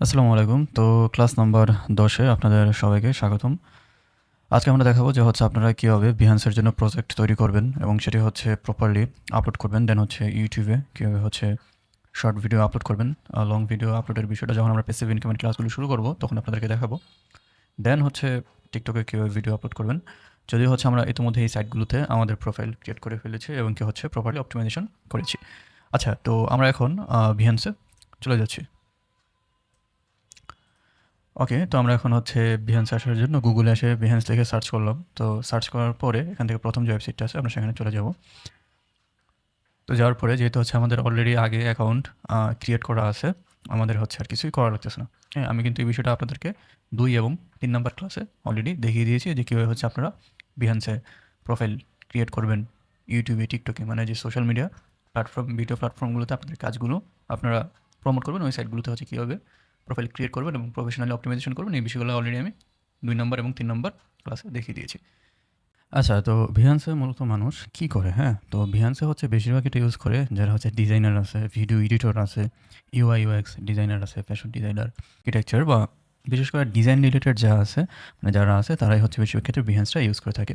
আসসালামু আলাইকুম। তো ক্লাস নাম্বার 10 এ আপনাদের সবাইকে স্বাগতম। আজকে আমরা দেখাবো যে আপনারা কিভাবে Behance এর জন্য প্রজেক্ট তৈরি করবেন এবং সেটি প্রপারলি আপলোড করবেন। দেন YouTube এ কিভাবে শর্ট ভিডিও আপলোড করবেন। লং ভিডিও আপলোডের বিষয়টা যখন আমরা প্যাসিভ ইনকামের ক্লাসগুলো শুরু করব তখন আপনাদেরকে দেখাবো। দেন TikTok এ কিভাবে ভিডিও আপলোড করবেন। যদিও আমরা ইতিমধ্যে এই সাইটগুলোতে আমাদের প্রোফাইল ক্রিয়েট করে ফেলেছি এবং প্রপারলি অপটিমাইজেশন করেছি। আচ্ছা, তো আমরা এখন Behance এ চলে যাচ্ছি। ওকে, তো আমরা এখন Behance আসার জন্য গুগলে এসে Behance লিখে সার্চ করলাম। তো সার্চ করার পরে এখান থেকে প্রথম যে ওয়েবসাইটটা আছে আমরা সেখানে চলে যাব। তো যাওয়ার পরে যেহেতু আমাদের অলরেডি আগে অ্যাকাউন্ট ক্রিয়েট করা আছে, আমাদের আর কিছুই করা লাগতেছে না। হ্যাঁ, আমি কিন্তু এই বিষয়টা আপনাদেরকে 2 এবং 3 নাম্বার ক্লাসে অলরেডি দেখিয়ে দিয়েছি যে কীভাবে আপনারা Behance এ প্রোফাইল ক্রিয়েট করবেন ইউটিউবে, টিকটকে, মানে যে সোশ্যাল মিডিয়া প্ল্যাটফর্ম, ভিডিও প্ল্যাটফর্মগুলোতে আপনাদের কাজগুলো আপনারা প্রমোট করবেন। ওই সাইটগুলোতে কীভাবে প্রোফাইল ক্রিয়েট করবেন এবং প্রফেশনালি অপটিমাইজেশন করবেন, এই বিষয়গুলো অলরেডি আমি 2 নাম্বার এবং 3 নাম্বার ক্লাসে দেখিয়ে দিয়েছি। আচ্ছা, তো Behance মূলত মানুষ কি করে? হ্যাঁ, তো Behance বেশিরভাগ এটা ইউজ করে যারা ডিজাইনার আছে, ভিডিও এডিটর আছে, UI UX ডিজাইনার আছে, ফ্যাশন ডিজাইনার, আর্কিটেকচার বা বিশেষ করে ডিজাইন রিলেটেড যা আছে, মানে যারা আছে তারাই বেশিরভাগ ক্ষেত্রে Behance-টা ইউজ করে থাকে।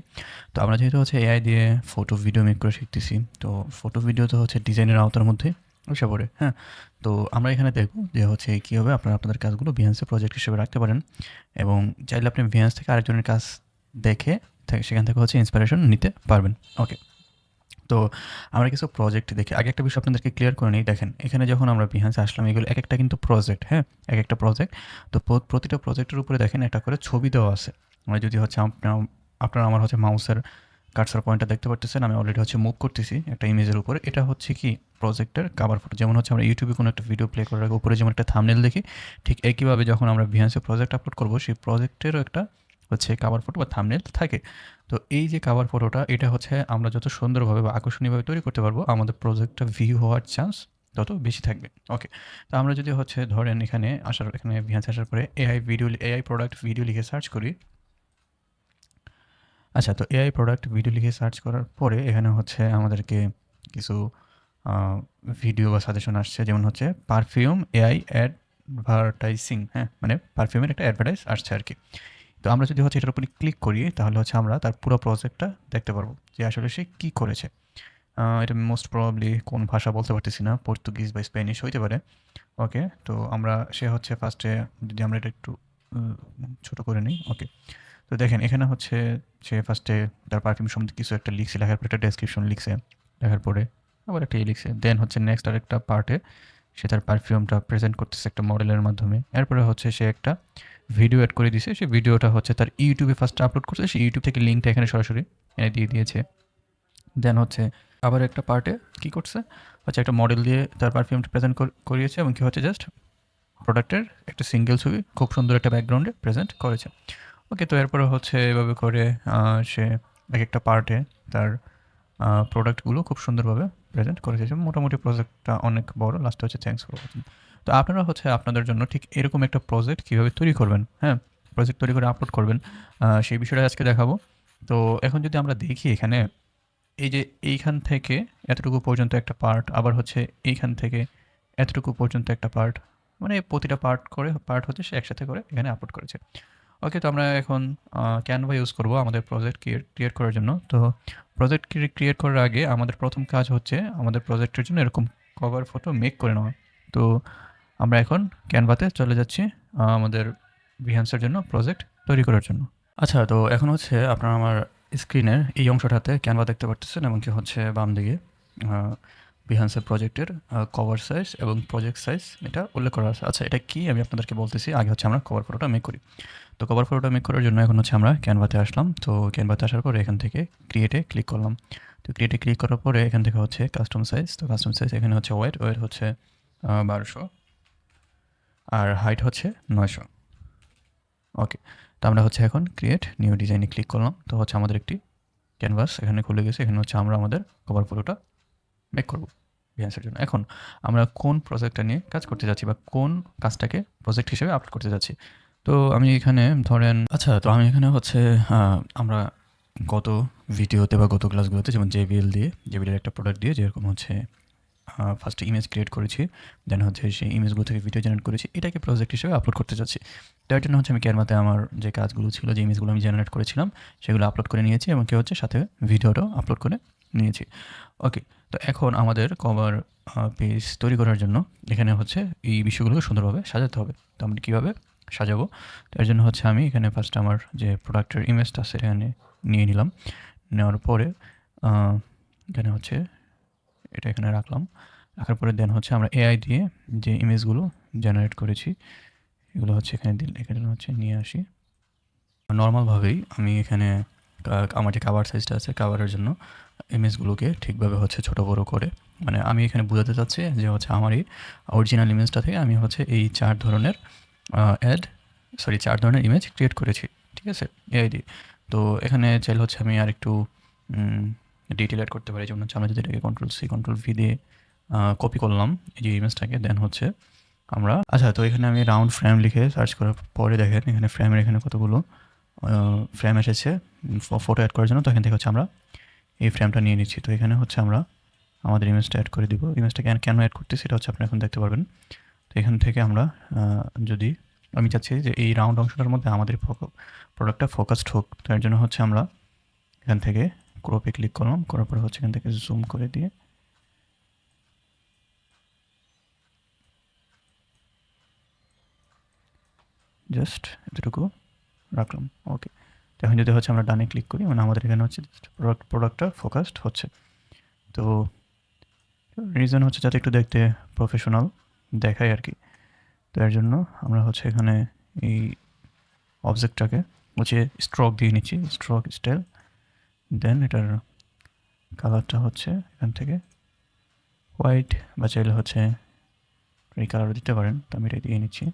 তো আমরা যেহেতু AI দিয়ে ফটো ভিডিও মেক করে শিখতেছি, তো ফটো ভিডিও তো ডিজাইনের আওতার মধ্যে এসে পড়ে। হ্যাঁ, তো আমরা এখানে দেখব যে কীভাবে আপনারা আপনাদের কাজগুলো Behance-এ প্রজেক্ট হিসেবে রাখতে পারেন এবং চাইলে আপনি Behance থেকে আরেকজনের কাজ দেখে সেখান থেকে ইন্সপিরেশন নিতে পারবেন। ওকে, তো আমরা কিছু প্রজেক্ট দেখি। আগে একটা বিষয় আপনাদেরকে ক্লিয়ার করে নিই। দেখেন, এখানে যখন আমরা Behance আসলাম, এগুলো একেকটা কিন্তু প্রজেক্ট, হ্যাঁ? একেকটা প্রজেক্ট। তো প্রতিটা প্রজেক্টের উপরে দেখেন একটা করে ছবি দেওয়া আছে। মানে যদি আপনারা আমার মাউসের কার্সর পয়েন্টটা দেখতে পারতেছেন, আমি অলরেডি মুভ করতেছি একটা ইমেজের উপরে। এটা কি প্রজেক্টের কভার ফটো। যেমন আমরা ইউটিউবে কোনো একটা ভিডিও প্লে করার আগে উপরে যেমন একটা থাম্বনেল দেখি, ঠিক একইভাবে যখন আমরা Behance প্রজেক্ট আপলোড করব, সেই প্রজেক্টেরও একটা কভার ফটো বা থাম্বনেল থাকে। তো এই যে কভার ফটোটা, এটা আমরা যত সুন্দরভাবে বা আকর্ষণীয়ভাবে তৈরি করতে পারবো, আমাদের প্রজেক্টটা ভিউ হওয়ার চান্স তত বেশি থাকবে। ওকে, তো আমরা যদি ধরেন এখানে Behance আসার পরে এআই প্রোডাক্ট ভিডিও লিখে সার্চ করি। আচ্ছা, তো এআই প্রোডাক্ট ভিডিও লিখে সার্চ করার পরে এখানে আমাদেরকে কিছু ভিডিও বা সাজেশন আসছে, যেমন পারফিউম এআই অ্যাডভার্টাইজিং, হ্যাঁ, মানে পারফিউমের একটা অ্যাডভার্টাইজ আসছে আর কি। তো আমরা যদি এটার উপরে ক্লিক করি তাহলে আমরা তার পুরো প্রজেক্টটা দেখতে পারবো যে আসলে সে কী করেছে। এটা মোস্ট প্রবাবলি কোন ভাষা বলতে পারতেছি না, পর্তুগিজ বা স্প্যানিশ হইতে পারে। ওকে, তো সে ফার্স্টে যদি আমরা এটা একটু ছোট করে নিই। ওকে, তো দেখেন এখানে সে ফার্স্টে তার পারফিউম সম্বন্ধে কিছু একটা লিখছে, লেখার পরে একটা ডেসক্রিপশন লিখছে, লেখার পরে আবার একটা লিখছে। দেন নেক্সট আরেকটা পার্টে সে তার পারফিউমটা প্রেজেন্ট করতেছে একটা মডেলের মাধ্যমে। এরপরে সে একটা ভিডিও অ্যাড করে দিয়েছে। সেই ভিডিওটা তার ইউটিউবে ফার্স্টে আপলোড করছে। সেই ইউটিউব থেকে লিঙ্কটা এখানে সরাসরি এনে দিয়ে দিয়েছে। দেন আবার একটা পার্টে কী করছে, একটা মডেল দিয়ে তার পারফিউমটা প্রেজেন্ট করিয়েছে এবং কি জাস্ট প্রোডাক্টের একটা সিঙ্গেল ছবি খুব সুন্দর একটা ব্যাকগ্রাউন্ডে প্রেজেন্ট করেছে। ওকে, তো এরপরে এভাবে করে সে এক একটা পার্টে তার প্রোডাক্টগুলো খুব সুন্দরভাবে প্রেজেন্ট করেছে। মোটামুটি প্রজেক্টটা অনেক বড়। লাস্টে থ্যাঙ্কস ফর ওয়াচিং। তো আপনারা আপনাদের জন্য ঠিক এরকম একটা প্রজেক্ট কীভাবে তৈরি করবেন, হ্যাঁ, প্রজেক্ট তৈরি করে আপলোড করবেন, সেই বিষয়টা আজকে দেখাবো। তো এখন যদি আমরা দেখি এখানে, এই যে এইখান থেকে এতটুকু পর্যন্ত একটা পার্ট, আবার এইখান থেকে এতটুকু পর্যন্ত একটা পার্ট, মানে প্রতিটা পার্ট সে একসাথে করে এখানে আপলোড করেছে। ওকে, তো আমরা এখন ক্যানভা ইউজ করব আমাদের প্রজেক্ট ক্রিয়েট করার জন্য। তো প্রজেক্ট ক্রিয়েট করার আগে আমাদের প্রথম কাজ আমাদের প্রজেক্টের জন্য এরকম কভার ফটো মেক করে নেওয়া। তো আমরা এখন ক্যানভাতে চলে যাচ্ছি আমাদের Behance-এর জন্য প্রজেক্ট তৈরি করার জন্য। আচ্ছা, তো এখন আপনারা আমার স্ক্রিনের এই অংশটাতে ক্যানভা দেখতে পারতেছেন এবং কি বাম দিকে Behance-এর প্রজেক্টের কভার সাইজ এবং প্রজেক্ট সাইজ এটা উল্লেখ করা আছে। আচ্ছা, এটা কি আমি আপনাদেরকে বলতেছি। আগে আমরা কভার ফটোটা মেক করি। তো কভার ফটোটা মেক করার জন্য এখন আমরা ক্যানভাতে আসলাম। তো ক্যানভাতে আসার পরে এখান থেকে ক্রিয়েটে ক্লিক করলাম। তো ক্রিয়েটে ক্লিক করার পরে এখান থেকে কাস্টম সাইজ। তো কাস্টম সাইজ এখানে ওয়েট 1200 আর হাইট 900। ওকে, তো আমরা এখন ক্রিয়েট নিউ ডিজাইনে ক্লিক করলাম। তো আমাদের একটি ক্যানভাস এখানে খুলে গেছে। এখানে আমরা আমাদের কভার ফটোটা মেক করব Behance-এর জন্য। এখন আমরা কোন প্রজেক্টটা নিয়ে কাজ করতে যাচ্ছি বা কোন কাজটাকে প্রজেক্ট হিসেবে আপলোড করতে যাচ্ছি। তো আমি এখানে ধরেন, আচ্ছা, তো আমি এখানে আমরা গত ভিডিওতে বা গত ক্লাসগুলোতে যেমন JBL এর একটা প্রোডাক্ট দিয়ে যেরকম ফার্স্টে ইমেজ ক্রিয়েট করেছি, দেন হচ্ছে সেই ইমেজগুলো থেকে ভিডিও জেনারেট করেছি, এটাকে প্রজেক্ট হিসেবে আপলোড করতে যাচ্ছি। তার জন্য হচ্ছে আমি ক্যানভাতে আমার যে কাজগুলো ছিল, যে ইমেজগুলো আমি জেনারেট করেছিলাম সেগুলো আপলোড করে নিয়েছি এবং কি হচ্ছে সাথে ভিডিওটাও আপলোড করে নিয়েছি। ওকে, তো এখন আমাদের কভার পেজ তৈরি করার জন্য এখানে হচ্ছে এই বিষয়গুলোকে সুন্দরভাবে সাজাতে হবে। তো আমরা কীভাবে সাজাবো? তো এর জন্য হচ্ছে আমি এখানে ফার্স্ট আমার যে প্রোডাক্টের ইমেজটা আছে এখানে নিয়ে নিলাম। নেওয়ার পরে এখানে হচ্ছে এটা এখানে রাখলাম। রাখার পরে দেন হচ্ছে আমরা এআই দিয়ে যে ইমেজগুলো জেনারেট করেছি এগুলো হচ্ছে এখানে হচ্ছে নিয়ে আসি। নর্মালভাবেই আমি এখানে আমার যে কাভার সাইজটা আছে কাভারের জন্য ইমেজগুলোকে ঠিকভাবে হচ্ছে ছোটো বড়ো করে, মানে আমি এখানে বোঝাতে চাচ্ছি যে হচ্ছে আমার এই অরিজিনাল ইমেজটা থেকে আমি হচ্ছে এই 4 ধরনের ইমেজ ক্রিয়েট করেছি, ঠিক আছে, এআই দিয়ে। তো এখানে চাইলে হচ্ছে আমি আরেকটু ডিটেল অ্যাড করতে পারি, যেমন হচ্ছে আমরা যদি এটাকে Ctrl+C Ctrl+V দিয়ে কপি করলাম এই যে ইমেজটাকে, দেন হচ্ছে আমরা তো এখানে আমি রাউন্ড ফ্রেম লিখে সার্চ করার পরে দেখেন এখানে ফ্রেমের এখানে কতগুলো ফ্রেম এসেছে ফটো অ্যাড করার জন্য। তো এখান থেকে হচ্ছে আমরা এই ফ্রেমটা নিয়ে নিচ্ছি। তো এখানে হচ্ছে আমরা আমাদের ইমেজটা অ্যাড করে দিব। ইমেজটা কেন অ্যাড করতেছি সেটা হচ্ছে আপনি এখন দেখতে পারবেন। তো এখান থেকে আমরা যদি আমি চাচ্ছি যে এই রাউন্ড অংশটার মধ্যে আমাদের প্রোডাক্টটা ফোকাসড হোক, তার জন্য হচ্ছে আমরা এখান থেকে ক্রপে ক্লিক করলাম, করার পরে হচ্ছে এখান থেকে জুম করে দিয়ে জাস্ট এতটুকু রাখলাম। ওকে, তো এখন যদি হচ্ছে আমরা ডানে ক্লিক করি, মানে আমাদের এখানে হচ্ছে প্রোডাক্টটা ফোকাসড হচ্ছে। তো রিজন হচ্ছে যাতে একটু দেখতে প্রফেশনাল দেখায় আর কি। তো এর জন্য আমরা হচ্ছে এখানে এই অবজেক্টটাকে হচ্ছে স্ট্রোক দিয়ে নিচ্ছি, স্ট্রোক স্টাইল। দেন এটার কালারটা হচ্ছে এখান থেকে হোয়াইট, বা চাইলে হচ্ছে এই কালারও দিতে পারেন, তো আমি এটা দিয়ে নিচ্ছি।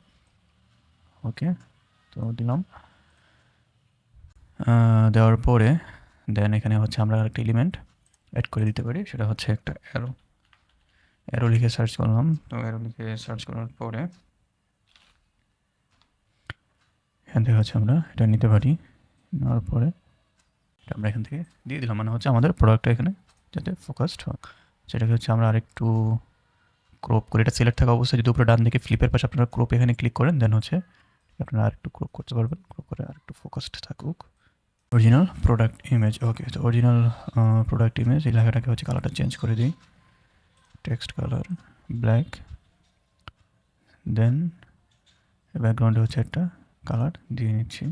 ওকে, তো দিলাম। দেওয়ার পরে দেন এখানে হচ্ছে আমরা একটা এলিমেন্ট অ্যাড করে দিতে পারি, সেটা হচ্ছে একটা অ্যারো লিখে সার্চ করলাম। তো অ্যারো লিখে সার্চ করার পরে এখান থেকে হচ্ছে আমরা এটা নিতে পারি, নেওয়ার পরে এটা আমরা এখান থেকে দিয়ে দিলাম, মানে হচ্ছে আমাদের প্রোডাক্টটা এখানে যাতে ফোকাসড হয় সেটাকে হচ্ছে আমরা আরেকটু ক্রপ করে, এটা সিলেক্ট থাকা অবস্থায় যদি উপরে ডান দিকে ফ্লিপের পাশে আপনারা ক্রপ এখানে ক্লিক করেন, দেন হচ্ছে আপনারা আরেকটু ক্রপ করতে পারবেন, ক্রপ করে আরেকটু ফোকাসড থাকুক। অরিজিনাল প্রোডাক্ট ইমেজ, ওকে, তো অরিজিনাল প্রোডাক্ট ইমেজ এই লেখাটাকে হচ্ছে কালারটা চেঞ্জ করে দিই, টেক্সট কালার ব্ল্যাক, দেন ব্যাকগ্রাউন্ডে হচ্ছে একটা কালার দিয়ে নিচ্ছি।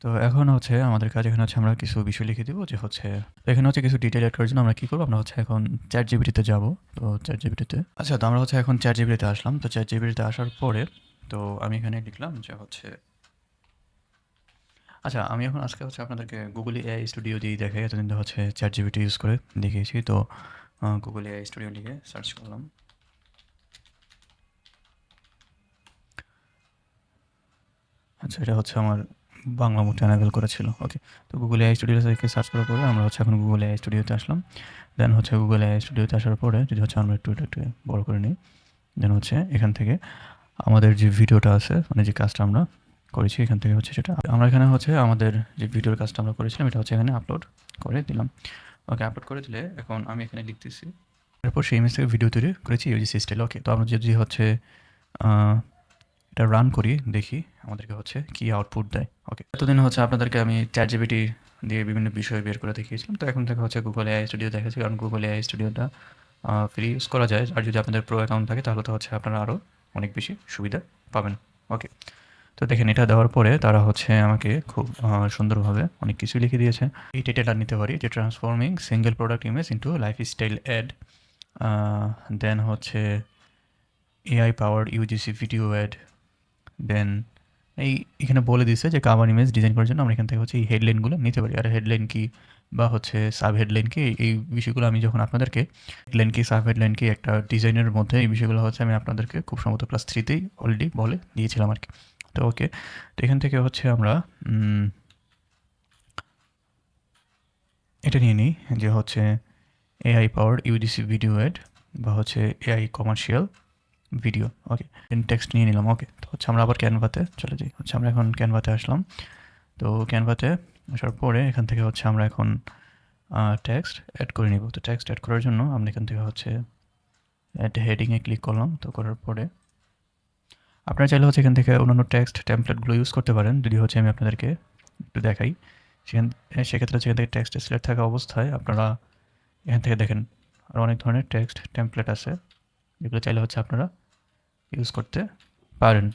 তো এখন হচ্ছে আমাদের কাজ, এখানে হচ্ছে আমরা কিছু বিষয় লিখে দিব যে হচ্ছে এখানে হচ্ছে কিছু ডিটেল অ্যাড করার জন্য আমরা কী করবো, আমরা হচ্ছে এখন ChatGPT-তে যাবো। তো ChatGPT-তে তো আমরা হচ্ছে এখন ChatGPT-তে আসলাম। তো ChatGPT-তে আসার পরে তো আমি এখানে লিখলাম যে হচ্ছে আমি এখন আজকে হচ্ছে আপনাদেরকে গুগল এআই স্টুডিও দিয়ে দেখাই, এতদিন তো হচ্ছে ChatGPT ইউজ করে দেখিয়েছি। তো গুগল এআই স্টুডিও লিখে সার্চ করলাম। এটা হচ্ছে আমার বাংলা মুখটা এনেবল করা ছিল। ওকে, তো গুগল এআই স্টুডিও থেকে সার্চ করার পরে আমরা হচ্ছে এখন গুগল এআই স্টুডিওতে আসলাম। দেন হচ্ছে গুগল এআই স্টুডিওতে আসার পরে যদি হচ্ছে আমরা একটু বড় করে নিই, দেন হচ্ছে এখান থেকে আমাদের যে ভিডিওটা আছে, মানে যে কাজটা আমরা করেছি এখান থেকে হচ্ছে সেটা আমরা এখানে হচ্ছে আমাদের যে ভিডিওর কাজটা আমরা করেছিলাম এটা হচ্ছে এখানে আপলোড করে দিলাম। ওকে, আপলোড করে দিলে এখন আমি এখানে লিখতেছি, তারপর সেই ইমেজ থেকে ভিডিও তৈরি করেছি ইউজিসি স্টাইল। ওকে, তো আমরা যদি হচ্ছে এটা রান করি, দেখি আমাদেরকে হচ্ছে কি আউটপুট দেয়। ওকে, এতদিন হচ্ছে আপনাদেরকে আমি ChatGPT দিয়ে বিভিন্ন বিষয় বের করে দেখিয়েছিলাম। তো এখন থেকে হচ্ছে গুগল এআই স্টুডিও দেখাচ্ছি, কারণ গুগল এআই স্টুডিওটা ফ্রি ইউজ করা যায়। আর যদি আপনাদের প্রো অ্যাকাউন্ট থাকে তাহলে তো হচ্ছে আপনারা আরও অনেক বেশি সুবিধা পাবেন। ওকে, তো দেখেন এটা দেওয়ার পরে তারা হচ্ছে আমাকে খুব সুন্দরভাবে অনেক কিছুই লিখে দিয়েছে। এই টাইটেলটা নিতে পারি যে transforming single product image into lifestyle ad, then হচ্ছে AI powered UGC video ad. Then এখানে বলে দিচ্ছে যে কাভার ইমেজ ডিজাইন করার জন্য আমরা এখান থেকে হচ্ছে এই হেডলাইনগুলো নিতে পারি। আর হেডলাইন কি বা হচ্ছে সাব হেডলাইন কি, এই বিষয়গুলো আমি যখন আপনাদেরকে হেডলাইন কি সাব হেডলাইন কি একটা ডিজাইনের মধ্যে এই বিষয়গুলো হচ্ছে আমি আপনাদেরকে খুব সম্ভবত ক্লাস 3তেই অলরেডি বলে দিয়েছিলাম আর কি। তো ওকে, তো এখান থেকে হচ্ছে আমরা এটা নিয়ে নিই যে হচ্ছে AI powered UGC video ad বা হচ্ছে AI commercial video. Okay, text নিয়ে নিলাম। ওকে, তো হচ্ছে আমরা আবার ক্যানভাতে চলে যাই। হচ্ছে আমরা এখন ক্যানভাতে আসলাম। তো ক্যানভাতে আসার পরে এখান থেকে হচ্ছে আমরা এখন টেক্সট অ্যাড করে নিব। তো টেক্সট অ্যাড করার জন্য আমরা এখান থেকে হচ্ছে অ্যাড হেডিংয়ে ক্লিক করলাম। তো করার পরে আপনারা চাইলে হচ্ছে এখান থেকে অন্যান্য টেক্সট টেমপ্লেটগুলো ইউজ করতে পারেন। যদি হচ্ছে আমি আপনাদেরকে একটু দেখাই। সেক্ষেত্রে হচ্ছে এখান থেকে টেক্সট সিলেক্ট থাকা অবস্থায় আপনারা এখান থেকে দেখেন আরও অনেক ধরনের টেক্সট টেমপ্লেট আছে, যেগুলো চাইলে হচ্ছে আপনারা ইউজ করতে পারেন।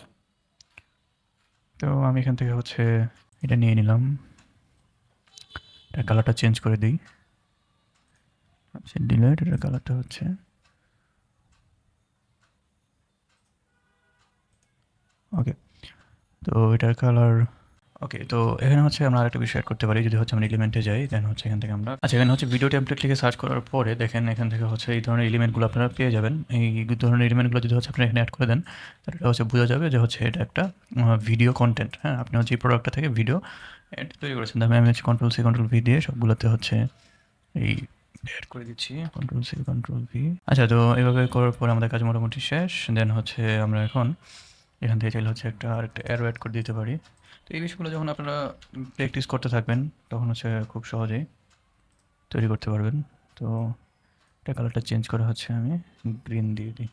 তো আমি এখান থেকে হচ্ছে এটা নিয়ে নিলাম, এটার কালারটা চেঞ্জ করে দিই। আচ্ছা, ডিলেট, এটার কালারটা হচ্ছে ওকে। তো এটার কালার ওকে। তো এখানে হচ্ছে আমরা আরেকটা বিষয় অ্যাড করতে পারি। যদি হচ্ছে আমরা এলিমেন্টে যাই, দেন হচ্ছে এখান থেকে আমরা এখানে হচ্ছে ভিডিও টেমপ্লেট লিখে সার্চ করার পরে দেখেন এখান থেকে হচ্ছে এই ধরনের এলিমেন্টগুলো আপনারা পেয়ে যাবেন। এই ধরনের এলিমেন্টগুলো যদি হচ্ছে আপনারা এখানে অ্যাড করে দেন, তাহলে এটা হচ্ছে বোঝা যাবে যে হচ্ছে এটা একটা ভিডিও কন্টেন্ট। হ্যাঁ, আপনি হচ্ছে এই প্রোডাক্টটা থেকে ভিডিও অ্যাড তৈরি করেছেন। আমি হচ্ছে কন্ট্রোল-সি কন্ট্রোল-ভি দিয়ে সবগুলোতে হচ্ছে এই অ্যাড করে দিচ্ছি, কন্ট্রোল-সি কন্ট্রোল-ভি। আচ্ছা, তো এইভাবে করার পরে আমাদের কাজ মোটামুটি শেষ। দেন হচ্ছে আমরা এখন এখান থেকে চাইলে হচ্ছে আরেকটা অ্যারো অ্যাড করে দিতে পারি। তো এই বিষয়গুলো যখন আপনারা প্র্যাকটিস করতে থাকবেন, তখন হচ্ছে খুব সহজেই তৈরি করতে পারবেন। তো এটা কালারটা চেঞ্জ করা হচ্ছে, আমি গ্রিন দিয়ে দিই।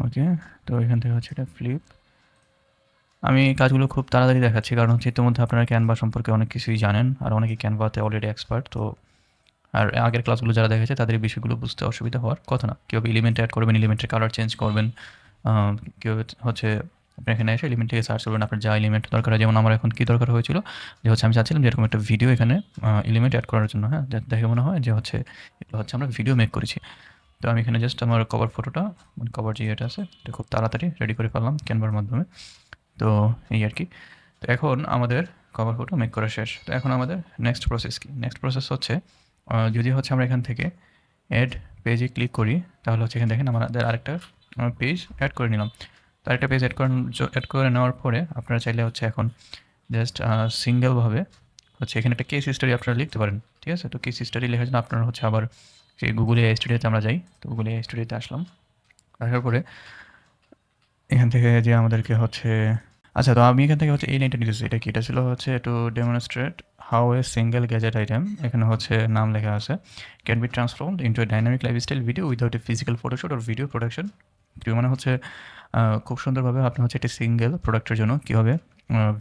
ওকে। তো এখান থেকে হচ্ছে এটা ফ্লিপ। আমি কাজগুলো খুব তাড়াতাড়ি দেখাচ্ছি, কারণ হচ্ছে ইতিমধ্যে আপনারা ক্যানভা সম্পর্কে অনেক কিছুই জানেন, আর অনেকেই ক্যানভাতে অলরেডি এক্সপার্ট। তো আর আগের ক্লাসগুলো যারা দেখেছে তাদের এই বিষয়গুলো বুঝতে অসুবিধা হওয়ার কথা না। কীভাবে এলিমেন্ট অ্যাড করবেন, এলিমেন্টের কালার চেঞ্জ করবেন, কীভাবে হচ্ছে আপনি এখানে এসে এলিমেন্ট থেকে সার্চ করবেন আপনার যা এলিমেন্ট দরকার হয়। যেমন আমার এখন কী দরকার হয়েছিল, যে হচ্ছে আমি চাচ্ছিলাম যে এরকম একটা ভিডিও এখানে এলিমেন্ট অ্যাড করার জন্য, হ্যাঁ, যাতে দেখে মনে হয় যে হচ্ছে এগুলো হচ্ছে আমরা ভিডিও মেক করেছি। তো আমি এখানে জাস্ট আমার কভার ফটোটা, মানে কভার যে এটা আছে, এটা খুব তাড়াতাড়ি রেডি করে ফেললাম ক্যানভার মাধ্যমে। তো এই আর কি। তো এখন আমাদের কভার ফটো মেক করা শেষ। তো এখন আমাদের নেক্সট প্রসেস কি? নেক্সট প্রসেস হচ্ছে যদি হচ্ছে আমরা এখান থেকে অ্যাড পেজে ক্লিক করি, তাহলে হচ্ছে এখানে দেখেন আমাদের আরেকটা পেজ অ্যাড করে নিলাম। তো আরেকটা পেজ অ্যাড করে নেওয়ার পরে আপনারা চাইলে হচ্ছে এখন জাস্ট সিঙ্গেলভাবে হচ্ছে এখানে একটা কেস স্টাডি আপনারা লিখতে পারেন। ঠিক আছে? তো কেস স্টাডি লেখার জন্য আপনারা হচ্ছে আবার সেই গুগল এআই স্টুডিওতে আমরা যাই। তো গুগল এআই স্টুডিওতে আসলাম। আসার পরে এখান থেকে যে আমাদেরকে হচ্ছে আচ্ছা, তো আমি এখান থেকে হচ্ছে এই লাইনটা নিতেছি। এটা কি? এটা ছিল হচ্ছে to demonstrate how a single gadget item, এখানে হচ্ছে নাম লেখা আছে, can be transformed into A dynamic lifestyle video without a physical photoshoot or video production. মানে হচ্ছে খুব সুন্দরভাবে আপনি হচ্ছে একটি সিঙ্গেল প্রোডাক্টের জন্য কীভাবে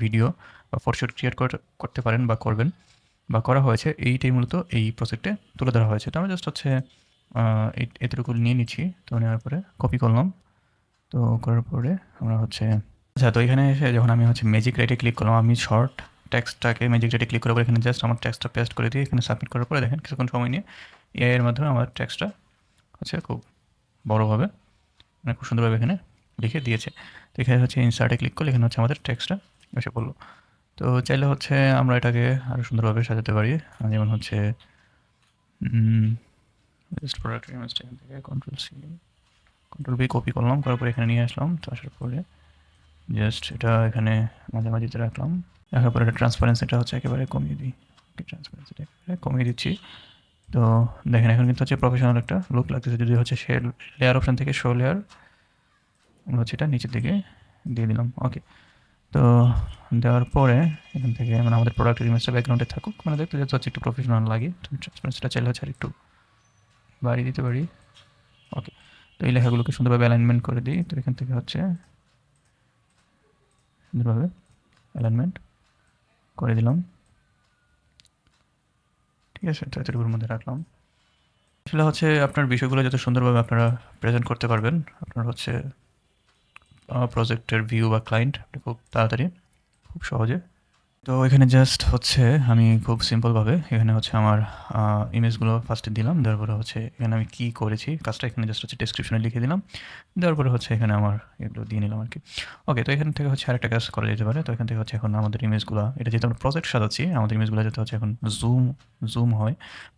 ভিডিও বা ফটোশুট ক্রিয়েট করতে পারেন বা করবেন বা করা হয়েছে, এইটাই মূলত এই প্রজেক্টে তুলে ধরা হয়েছে। তো আমরা জাস্ট হচ্ছে এতটুকু নিয়ে নিচ্ছি। তো নেওয়ার পরে কপি করলাম। তো করার পরে আমরা হচ্ছে আচ্ছা, তো এখানে এসে যখন আমি হচ্ছে ম্যাজিক রাইটে ক্লিক করলাম, আমি শর্ট টেক্সটটাকে ম্যাজিক রাইটে ক্লিক করার পরে এখানে জাস্ট আমার টেক্সটটা পেস্ট করে দিয়ে এখানে সাবমিট করার পরে দেখেন কিছুক্ষণ সময় নিয়ে এআই এর মাধ্যমে আমার টেক্সটটা হচ্ছে খুব বড়োভাবে, মানে খুব সুন্দরভাবে এখানে লিখে দিয়েছে। তো এখানে হচ্ছে ইনসার্টে ক্লিক করলে এখানে হচ্ছে আমাদের টেক্সটটা এসে পড়লো। তো চাইলে হচ্ছে আমরা এটাকে আরও সুন্দরভাবে সাজাতে পারি। যেমন হচ্ছে জাস্ট প্রোডাক্ট ইমেজটা এখান থেকে কন্ট্রোল-সি কন্ট্রোল-ভি কপি করলাম, করার পরে এখানে নিয়ে আসলাম। তো আসার পরে জাস্ট এটা এখানে মাঝামাঝিতে রাখলাম। রাখার পরে এটা ট্রান্সপারেন্সিটা হচ্ছে একেবারে কমিয়ে দিই। ওকে, ট্রান্সপারেন্সিটা একেবারে কমিয়ে দিচ্ছি। তো দেখেন এখন কিন্তু হচ্ছে প্রফেশনাল একটা লুক লাগতেছে। যদি হচ্ছে লেয়ার অপশান থেকে শো লেয়ার, আমরা হচ্ছে এটা নিচের দিকে দিয়ে দিলাম। ওকে। তো দেওয়ার পরে এখান থেকে মানে আমাদের প্রোডাক্টের ইমেজটা ব্যাকগ্রাউন্ডে থাকুক, মানে দেখতে যেতে হচ্ছে একটু প্রফেশনাল লাগে। ট্রান্সপারেন্সিটা চাইলে হচ্ছে আর একটু বাড়িয়ে দিতে পারি। ওকে। তো এই লেখাগুলোকে সুন্দরভাবে অ্যালাইনমেন্ট করে দিই। তো এখান থেকে হচ্ছে সুন্দরভাবে অ্যালাইনমেন্ট করে দিলাম। ঠিক আছে? তো এতটুকুর মধ্যে রাখলাম। আসলে হচ্ছে আপনার বিষয়গুলো যত সুন্দরভাবে আপনারা প্রেজেন্ট করতে পারবেন, আপনার হচ্ছে প্রজেক্টের ভিউ বা ক্লায়েন্ট আপনি খুব তাড়াতাড়ি, খুব সহজে। তো এখানে জাস্ট হচ্ছে আমি খুব সিম্পলভাবে এখানে হচ্ছে আমার ইমেজগুলো ফার্স্টে দিলাম। দেওয়ার পরে হচ্ছে এখানে আমি কী করেছি কাজটা এখানে জাস্ট হচ্ছে ডেসক্রিপশনে লিখে দিলাম। দেওয়ার পরে হচ্ছে এখানে আমার এগুলো দিয়ে নিলাম আর কি। ওকে, তো এখান থেকে হচ্ছে আরেকটা কাজ করা যেতে পারে। তো এখান থেকে হচ্ছে এখন আমাদের ইমেজগুলো, এটা যেহেতু আমরা প্রজেক্ট সাজাচ্ছি, আমাদের ইমেজগুলো যাতে হচ্ছে এখন জুম হয়,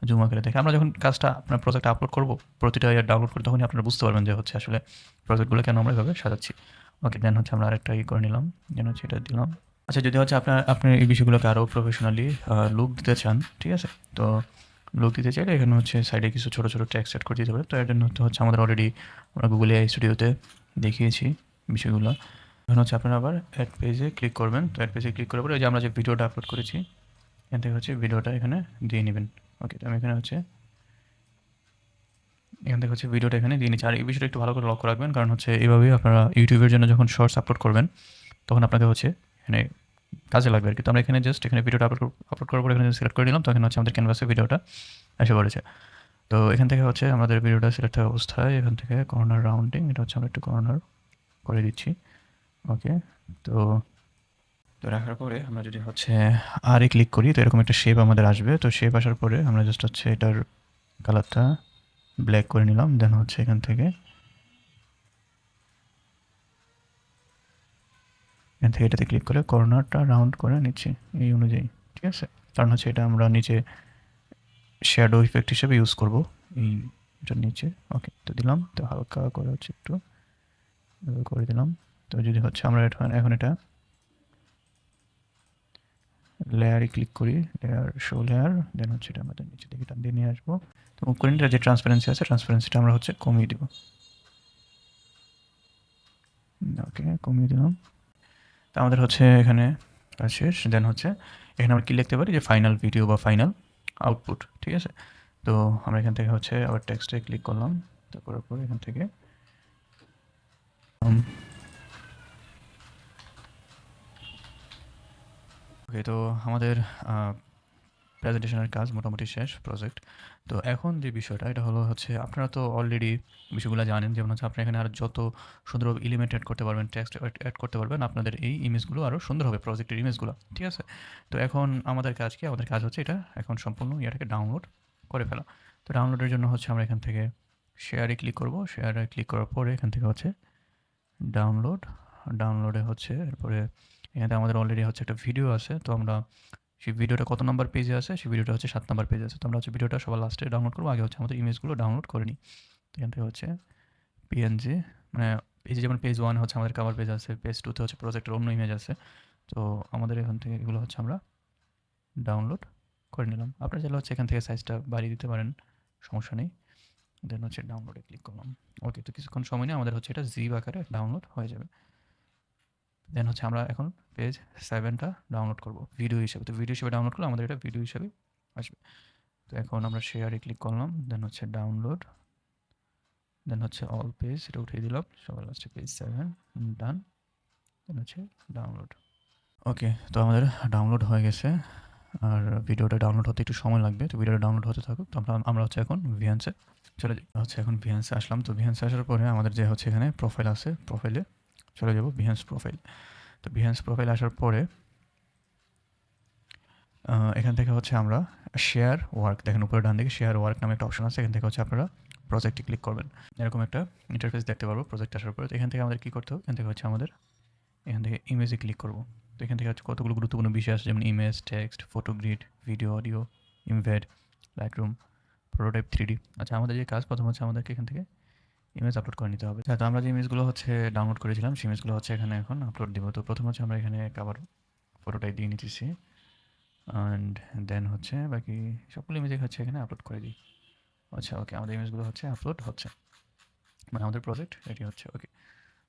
জুম আকারে দেখে আমরা যখন কাজটা আপনার প্রজেক্টে আপলোড করবো, প্রতিটা ডাউনলোড করে তখনই আপনারা বুঝতে পারবেন যে হচ্ছে আসলে প্রজেক্টগুলো কেন আমরা এভাবে সাজাচ্ছি। ওকে, দেন হচ্ছে আমরা আরেকটা করে নিলাম, যেন হচ্ছে এটা দিলাম। আচ্ছা, যদি হচ্ছে আপনার এই বিষয়গুলোকে আরও প্রফেশনালি লুক দিতে চান, ঠিক আছে? তো লুক দিতে চাইলে এখানে হচ্ছে সাইডে কিছু ছোটো ছোটো টেক্সট অ্যাড করে দিতে পারে। তো এর জন্য হচ্ছে আমাদের অলরেডি আমরা গুগল এআই স্টুডিওতে দেখিয়েছি বিষয়গুলো। এখন হচ্ছে আপনারা আবার অ্যাড পেজে ক্লিক করবেন। তো অ্যাড পেজে ক্লিক করার পরে ওই যে আমরা যে ভিডিওটা আপলোড করেছি এখান থেকে হচ্ছে ভিডিওটা এখানে দিয়ে নেবেন। ওকে, তো আমি এখানে হচ্ছে এখান থেকে হচ্ছে ভিডিওটা এখানে দিয়ে নিচ্ছি। আর এই বিষয়টা একটু ভালো করে লক্ষ্য রাখবেন, কারণ হচ্ছে এইভাবেই আপনারা ইউটিউবের জন্য যখন শর্টস আপলোড করবেন তখন আপনাকে হচ্ছে এখানে কাজে লাগবে আর কি। তো আমরা এখানে জাস্ট এখানে ভিডিওটা আপলোড করার পর এখানে সিলেক্ট করে দিলাম, তখন হচ্ছে আমাদের ক্যানভাসে ভিডিওটা এসে পড়েছে। তো এখান থেকে হচ্ছে আমাদের ভিডিওটা সিলেক্ট থাকা অবস্থায় এখান থেকে কর্নার রাউন্ডিং, এটা হচ্ছে আমরা একটু কর্নার করে দিচ্ছি। ওকে, তো তো রাখার পরে আমরা যদি হচ্ছে আর ক্লিক করি তো এরকম একটা শেপ আমাদের আসবে। তো শেপ আসার পরে আমরা জাস্ট হচ্ছে এটার কালারটা ব্ল্যাক করে নিলাম। দেন হচ্ছে এখান থেকে এটাতে ক্লিক করে কর্নারটা রাউন্ড করে নিচ্ছি এই অনুযায়ী, ঠিক আছে? কারণ হচ্ছে এটা আমরা নিচে শ্যাডো ইফেক্ট হিসেবে ইউজ করব এই এটার নিচে। ওকে, তো দিলাম, তো হালকা করে হচ্ছে একটু করে দিলাম। তো যদি হচ্ছে আমরা এখন এটা লেয়ারে ক্লিক করি, লেয়ার শো লেয়ার, দেন হচ্ছে এটা আমাদের নিচে দিকে টান দিয়ে নিয়ে আসবো। তো মুভ করে যে ট্রান্সপারেন্সি আছে ট্রান্সপারেন্সিটা আমরা হচ্ছে কমিয়ে দিব। ওকে, কমিয়ে দিলাম। তো আমাদের হচ্ছে এখানে কাজ শেষ। দেন হচ্ছে এখানে আমরা কি লিখতে পারি যে ফাইনাল ভিডিও বা ফাইনাল আউটপুট, ঠিক আছে? তো আমরা এখান থেকে হচ্ছে আবার টেক্সটে ক্লিক করলাম। তো করার পরে এখান থেকে ওকে, তো আমাদের প্রেজেন্টেশনের কাজ মোটামুটি শেষ, প্রজেক্ট। তো এখন যে বিষয়টা এটা হলো হচ্ছে আপনারা তো অলরেডি বিষয়গুলো জানেন, যেমন হচ্ছে আপনি এখানে আরও যত সুন্দরভাবে এলিমেন্ট অ্যাড করতে পারবেন, টেক্সট অ্যাড করতে পারবেন, আপনাদের এই ইমেজগুলো আরও সুন্দর হবে, প্রজেক্টের ইমেজগুলো, ঠিক আছে? তো এখন আমাদের কাজ কি? আমাদের কাজ হচ্ছে এটা এখন সম্পূর্ণ ইয়াটাকে ডাউনলোড করে ফেলা। তো ডাউনলোডের জন্য হচ্ছে আমরা এখান থেকে শেয়ারে ক্লিক করব। শেয়ারে ক্লিক করার পরে এখান থেকে হচ্ছে ডাউনলোড, ডাউনলোডে হচ্ছে এরপরে এখানে আমাদের অলরেডি হচ্ছে একটা ভিডিও আছে। তো আমরা সেই ভিডিওটা কত নাম্বার পেজে আছে? সেই ভিডিওটা হচ্ছে 7 নাম্বার পেজে আছে। তো আমরা হচ্ছে ভিডিওটা সবার লাস্টে ডাউনলোড করবো। আগে হচ্ছে আমাদের ইমেজগুলো ডাউনলোড করে নিই। তো এখান থেকে হচ্ছে পিএনজি, মানে এই যে যেমন পেজ 1 হচ্ছে আমাদের কভার পেজ আছে, পেজ 2 তে হচ্ছে প্রজেক্টের অন্য ইমেজ আছে। তো আমাদের এখান থেকে এগুলো হচ্ছে আমরা ডাউনলোড করে নিলাম। আপনারা চাইলে হচ্ছে এখান থেকে সাইজটা বাড়িয়ে দিতে পারেন, সমস্যা নেই। দেন হচ্ছে ডাউনলোডে ক্লিক করলাম। ওকে, তো কিছুক্ষণ সময় নিয়ে আমাদের হচ্ছে এটা জিপ আকারে ডাউনলোড হয়ে যাবে। দেন হচ্ছে আমরা এখন পেজ 7টা ডাউনলোড করব ভিডিও হিসেবে। তো ভিডিও হিসেবে ডাউনলোড করলে আমাদের এটা ভিডিও হিসেবে আসবে। তো এখন আমরা শেয়ারে ক্লিক করলাম, দেন হচ্ছে ডাউনলোড, দেন হচ্ছে অল পেজ, এটা উঠিয়ে দিলাম, সবার লাস্টে পেজ 7 ডান, দেন হচ্ছে ডাউনলোড। ওকে, তো আমাদের ডাউনলোড হয়ে গেছে। আর ভিডিওটা ডাউনলোড হতে একটু সময় লাগবে, তো ভিডিওটা ডাউনলোড হতে থাকুক। তো আমরা হচ্ছে এখন ভিএনসে চলে যাই। হচ্ছে এখন ভিএনসে আসলাম। তো ভিএনসে আসার পরে আমাদের যে হচ্ছে এখানে প্রোফাইল আছে, প্রোফাইলে চলে যাব, ভিএনস প্রোফাইল। তো ভিএনস প্রোফাইল আসার পরে এখান থেকে হচ্ছে আমরা শেয়ার ওয়ার্ক, দেখেন উপরে ডান দিকে শেয়ার ওয়ার্ক নামে একটা অপশন আছে। এখান থেকে হচ্ছে আপনারা প্রজেক্টে ক্লিক করবেন, এরকম একটা ইন্টারফেস দেখতে পারবো প্রজেক্ট আসার পরে। তো এখান থেকে আমাদের কী করতে হবে? এখান থেকে হচ্ছে আমাদের এখান থেকে ইমেজে ক্লিক করব। তো এখান থেকে হচ্ছে কতগুলো গুরুত্বপূর্ণ বিষয় আছে, যেমন image, text, photo, grid, video, audio, embed, Lightroom, prototype, 3D। আচ্ছা, আমাদের যে কাজ প্রথম হচ্ছে আমাদেরকে এখান থেকে ইমেজ আপলোড করে নিতে হবে। তো আমরা যে ইমেজগুলো হচ্ছে ডাউনলোড করেছিলাম সেই ইমেজগুলো হচ্ছে এখানে এখন আপলোড দিব। তো প্রথম হচ্ছে আমরা এখানে আবার ফটোটাই দিয়ে নিতেছি, অ্যান্ড দেন হচ্ছে বাকি সবগুলো ইমেজ হচ্ছে এখানে আপলোড করে দিই। আচ্ছা, ওকে, আমাদের ইমেজগুলো হচ্ছে আপলোড হচ্ছে, মানে আমাদের প্রজেক্ট রেডি হচ্ছে। ওকে,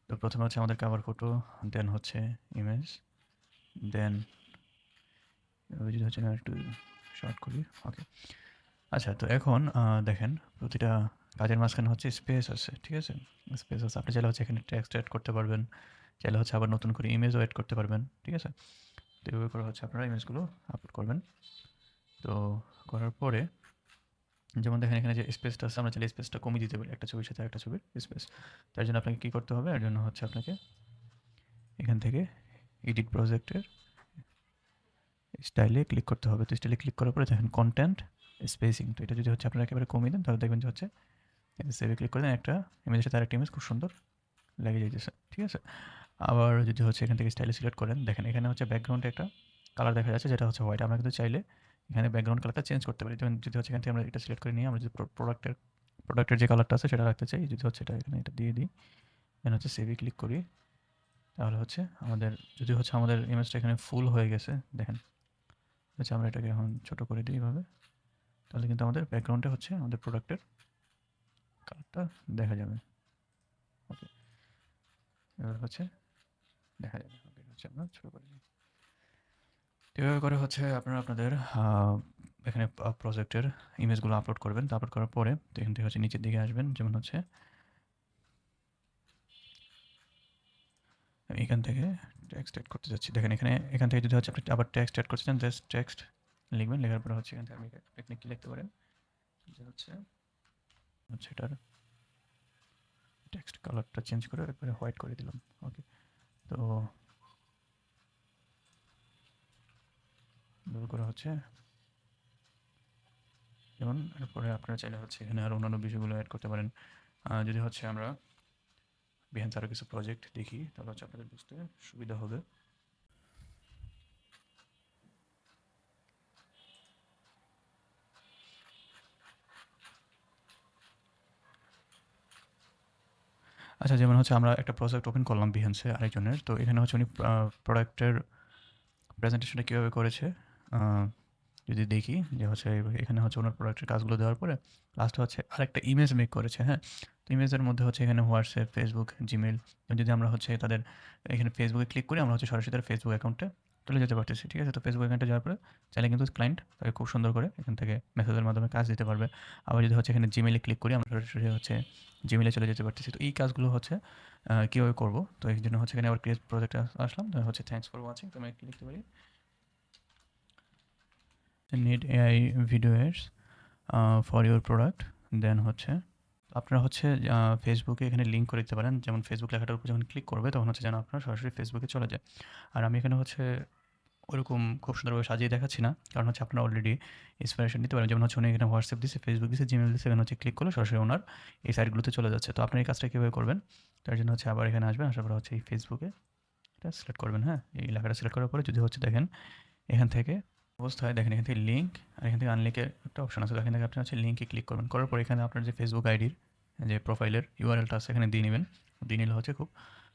তো প্রথমে হচ্ছে আমাদের কভার ফটো, দেন হচ্ছে ইমেজ, দেন যদি হচ্ছে না একটু শর্ট করি। ওকে, আচ্ছা, তো এখন দেখেন প্রতিটা কাজের মাঝখানে হচ্ছে স্পেস আছে, ঠিক আছে? স্পেস আছে, আপনি চাইলে হচ্ছে এখানে টেক্সট অ্যাড করতে পারবেন, চাইলে হচ্ছে আবার নতুন করে ইমেজও অ্যাড করতে পারবেন, ঠিক আছে? তো এভাবে করে হচ্ছে আপনারা ইমেজগুলো আপলোড করবেন। তো করার পরে যেমন দেখেন এখানে যে স্পেসটা আছে, আমরা চাইলে স্পেসটা কমিয়ে দিতে পারি একটা ছবির সাথে একটা ছবির স্পেস। তার জন্য আপনাকে কী করতে হবে? এর জন্য হচ্ছে আপনাকে এখান থেকে এডিট প্রজেক্টের স্টাইলে ক্লিক করতে হবে। তো স্টাইলে ক্লিক করার পরে দেখেন কন্টেন্ট স্পেসিং, তো এটা যদি হচ্ছে আপনারা একেবারে কমিয়ে দেন তাহলে দেখবেন যে হচ্ছে সেভে ক্লিক করে দেন, একটা ইমেজের সাথে আরেকটা ইমেজ খুব সুন্দর লেগে যাইতেছে, ঠিক আছে? আবার যদি হচ্ছে এখান থেকে স্টাইলে সিলেক্ট করেন, দেখেন এখানে হচ্ছে ব্যাকগ্রাউন্ডে একটা কালার দেখা যাচ্ছে যেটা হচ্ছে হোয়াইট। আমরা কিন্তু চাইলে এখানে ব্যাকগ্রাউন্ড কালারটা চেঞ্জ করতে পারি। যেমন যদি হচ্ছে এখান থেকে আমরা এটা সিলেক্ট করে নিয়ে আমরা যদি প্রোডাক্টের যে কালারটা আছে সেটা রাখতে চাই, যদি হচ্ছে এটা এখানে এটা দিয়ে দিই, দেন হচ্ছে সেভে ক্লিক করি, তাহলে হচ্ছে আমাদের যদি হচ্ছে আমাদের ইমেজটা এখানে ফুল হয়ে গেছে, দেখেন হচ্ছে আমরা এটাকে এখন ছোটো করে দিই এইভাবে, তাহলে কিন্তু আমাদের ব্যাকগ্রাউন্ডে হচ্ছে আমাদের প্রোডাক্টের কালারটা দেখা যাবে। ওকে, এবার হচ্ছে দেখা যাবে। ওকে, হচ্ছে আমরা ছোট করে দিই। তো এভাবে করে হচ্ছে আপনারা আপনাদের এখানে প্রজেক্টের ইমেজগুলো আপলোড করবেন। তো আপলোড করার পরে তো এখান থেকে হচ্ছে নিচের দিকে আসবেন। যেমন হচ্ছে আমি এখান থেকে টেক্সট এড করতে যাচ্ছি। দেখেন এখান থেকে যদি হচ্ছে আপনি আবার টেক্সট এড করতে চান, জাস্ট টেক্সট লিখবেন। লেখার পরে হচ্ছে এখান থেকে আপনি কি লিখতে পারেন যে হচ্ছে এটার টেক্সট কালারটা চেঞ্জ করে একবারে হোয়াইট করে দিলাম। ওকে, তো এভাবে করে হচ্ছে যেমন এরপরে আপনারা চাইলে হচ্ছে এখানে আরও অন্যান্য বিষয়গুলো অ্যাড করতে পারেন। যদি হচ্ছে আমরা Behance আরও কিছু প্রজেক্ট দেখি তাহলে হচ্ছে আপনাদের বুঝতে সুবিধা হবে। আচ্ছা, যেমন হচ্ছে আমরা একটা প্রজেক্ট ওপেন করলাম Behance এ আরেকজনের। তো এখানে হচ্ছে উনি প্রোডাক্টের প্রেজেন্টেশনটা কীভাবে করেছে যদি দেখি যে হচ্ছে এখানে হচ্ছে ওনার প্রোডাক্টের কাজগুলো দেওয়ার পরে লাস্টে হচ্ছে আরেকটা ইমেজ মেক করেছে। হ্যাঁ, তো ইমেজের মধ্যে হচ্ছে এখানে হোয়াটসঅ্যাপ, ফেসবুক, জিমেল। যদি আমরা হচ্ছে তাদের এখানে ফেসবুকে ক্লিক করি আমরা হচ্ছে সরাসরি তার ফেসবুক অ্যাকাউন্টে চলে যেতে পারতেছি। ঠিক আছে, তো ফেসবুক অ্যাকাউন্টে যাওয়ার পরে চাইলে কিন্তু ক্লায়েন্ট তাকে খুব সুন্দর করে এখান থেকে মেসেজের মাধ্যমে কাজ দিতে পারবে। আবার যদি হচ্ছে এখানে জিমেলে ক্লিক করি আমরা সরাসরি হচ্ছে জিমেলে চলে যেতে পারতেছি। তো এই কাজগুলো হচ্ছে কীভাবে করবো, তো এই জন্য হচ্ছে এখানে আবার ক্রিয়েট প্রজেক্টে আসলাম। তো হচ্ছে থ্যাঙ্কস ফর ওয়াচিং, তো আমি কি লিখতে পারি need AI video ads for your product, দেন হচ্ছে আপনারা হচ্ছে ফেসবুকে এখানে লিঙ্ক করে দিতে পারেন। যেমন ফেসবুক লেখাটার উপর যখন ক্লিক করবে তখন হচ্ছে যেন আপনারা সরাসরি ফেসবুকে চলে যায়। আর আমি এখানে হচ্ছে ওরকম খুব সুন্দরভাবে সাজিয়ে দেখাচ্ছি না, কারণ হচ্ছে আপনারা অলরেডি ইন্সপিরেশন নিতে পারেন। যেমন হচ্ছে উনি এখানে হোয়াটসঅ্যাপ দিচ্ছে, ফেসবুক দিচ্ছে, জিমেল দিচ্ছে, এখানে হচ্ছে ক্লিক করলে সরাসরি ওনার এই সাইটগুলোতে চলে যাচ্ছে। তো আপনার এই কাজটা কীভাবে করবেন, তার জন্য হচ্ছে আবার এখানে আসবেন, আসার পর হচ্ছে এই ফেসবুকে এটা সিলেক্ট করবেন। হ্যাঁ, এই লেখাটা সিলেক্ট করার পরে যদি হচ্ছে দেখেন এখান থেকে অবস্থায় দেখেন এখান থেকে লিঙ্ক আর এখান থেকে আনলিঙ্কের একটা অপশন আছে। এখান থেকে আপনি হচ্ছে লিঙ্কে ক্লিক করবেন, করার পর এখানে আপনার যে ফেসবুক আইডির যে প্রোফাইলের ইউআরএলটা আছে এখানে দিয়ে নেবেন। দিয়ে নিলে হচ্ছে খুব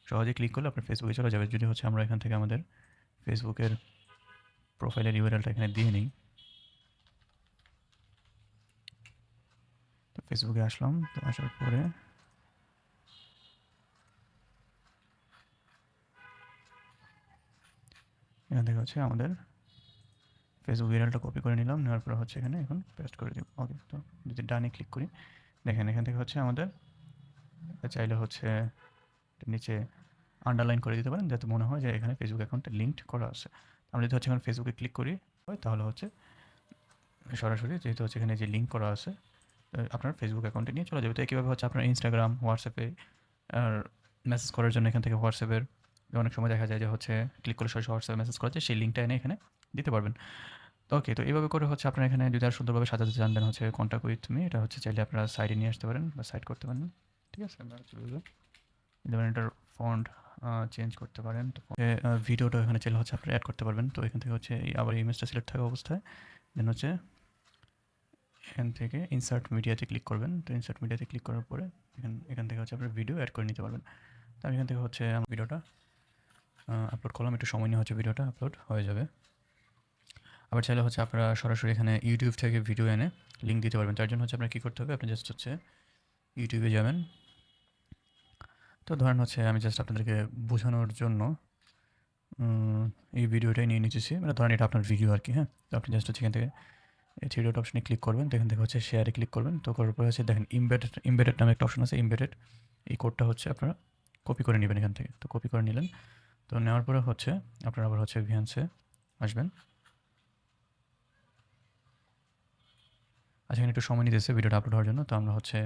সহজে ক্লিক করলে আপনার ফেসবুকে চলে যাবে। যদি হচ্ছে আমরা এখান থেকে আমাদের ফেসবুকের প্রোফাইলের ইউআরএলটা এখানে দিয়ে নিই, তো ফেসবুকে আসলাম। তো আসার পরে এখান থেকে হচ্ছে আমাদের ফেসবুক ইউআরএলটা কপি করে নিলাম, নেওয়ার পর হচ্ছে এখানে এখন পেস্ট করে দিব। ওকে, তো যদি ডানে ক্লিক করি দেখেন এখান থেকে হচ্ছে আমাদের চাইলে হচ্ছে নিচে আন্ডারলাইন করে দিতে পারেন যাতে মনে হয় যে এখানে ফেসবুক অ্যাকাউন্টে লিঙ্কড করা আছে। আমরা যদি হচ্ছে এখন ফেসবুকে ক্লিক করি হয় তাহলে হচ্ছে সরাসরি যেহেতু হচ্ছে এখানে যে লিঙ্ক করা আছে আপনার ফেসবুক অ্যাকাউন্টে নিয়ে চলে যাবে। তো একইভাবে হচ্ছে আপনার ইনস্টাগ্রাম, হোয়াটসঅ্যাপে আর মেসেজ করার জন্য এখান থেকে হোয়াটসঅ্যাপের অনেক সময় দেখা যায় যে হচ্ছে ক্লিক করে সরাসরি হোয়াটসঅ্যাপে মেসেজ করা যায়, সেই লিঙ্কটা এনে এখানে দিতে পারবেন। তো ওকে, তো এইভাবে করে হচ্ছে আপনারা এখানে যদি আর সুন্দরভাবে সাজাতে চান দেন হচ্ছে কন্ট্যাক্ট উইথ মি, এটা হচ্ছে চাইলে আপনারা সাইডে নিয়ে আসতে পারেন বা সাইড করতে পারেন। ঠিক আছে, আমরা চলে যাবো। যেমন এটার ফন্ট চেঞ্জ করতে পারেন। তো ভিডিওটা এখানে চাইলে হচ্ছে আপনি অ্যাড করতে পারবেন। তো এখান থেকে হচ্ছে আবার ইমেজটা সিলেক্ট থাকা অবস্থায় দেন হচ্ছে এখান থেকে ইনসার্ট মিডিয়াতে ক্লিক করবেন। তো ইনসার্ট মিডিয়াতে ক্লিক করার পরে এখান থেকে হচ্ছে আপনার ভিডিও অ্যাড করে নিতে পারবেন। তো আমি এখান থেকে হচ্ছে আমার ভিডিওটা আপলোড করলাম, একটু সময় নিয়ে হচ্ছে ভিডিওটা আপলোড হয়ে যাবে। আবার চাইলে হচ্ছে আপনারা সরাসরি এখানে ইউটিউব থেকে ভিডিও এনে লিঙ্ক দিতে পারবেন। তার জন্য হচ্ছে আপনার কী করতে হবে, আপনি জাস্ট হচ্ছে ইউটিউবে যাবেন। তো ধরেন হচ্ছে আমি জাস্ট আপনাদেরকে বোঝানোর জন্য এই ভিডিওটাই নিয়ে নিতেছি, মানে ধরেন এটা আপনার ভিডিও আর কি। হ্যাঁ, তো আপনি জাস্ট হচ্ছে এখান থেকে এই থ্রি ডট অপশনে ক্লিক করবেন, তো এখান থেকে হচ্ছে শেয়ারে ক্লিক করবেন। তো করার পরে হচ্ছে দেখেন ইমবেডেড নামে একটা অপশন আছে, ইমবেডেড। এই কোডটা হচ্ছে আপনারা কপি করে নেবেন এখান থেকে। তো কপি করে নিলেন, তো নেওয়ার পরে হচ্ছে আপনারা আবার হচ্ছে Behance আসবেন। আচ্ছা, এখানে একটু সময় নিতেছে ভিডিওটা আপলোড হওয়ার জন্য। তো আমরা হচ্ছে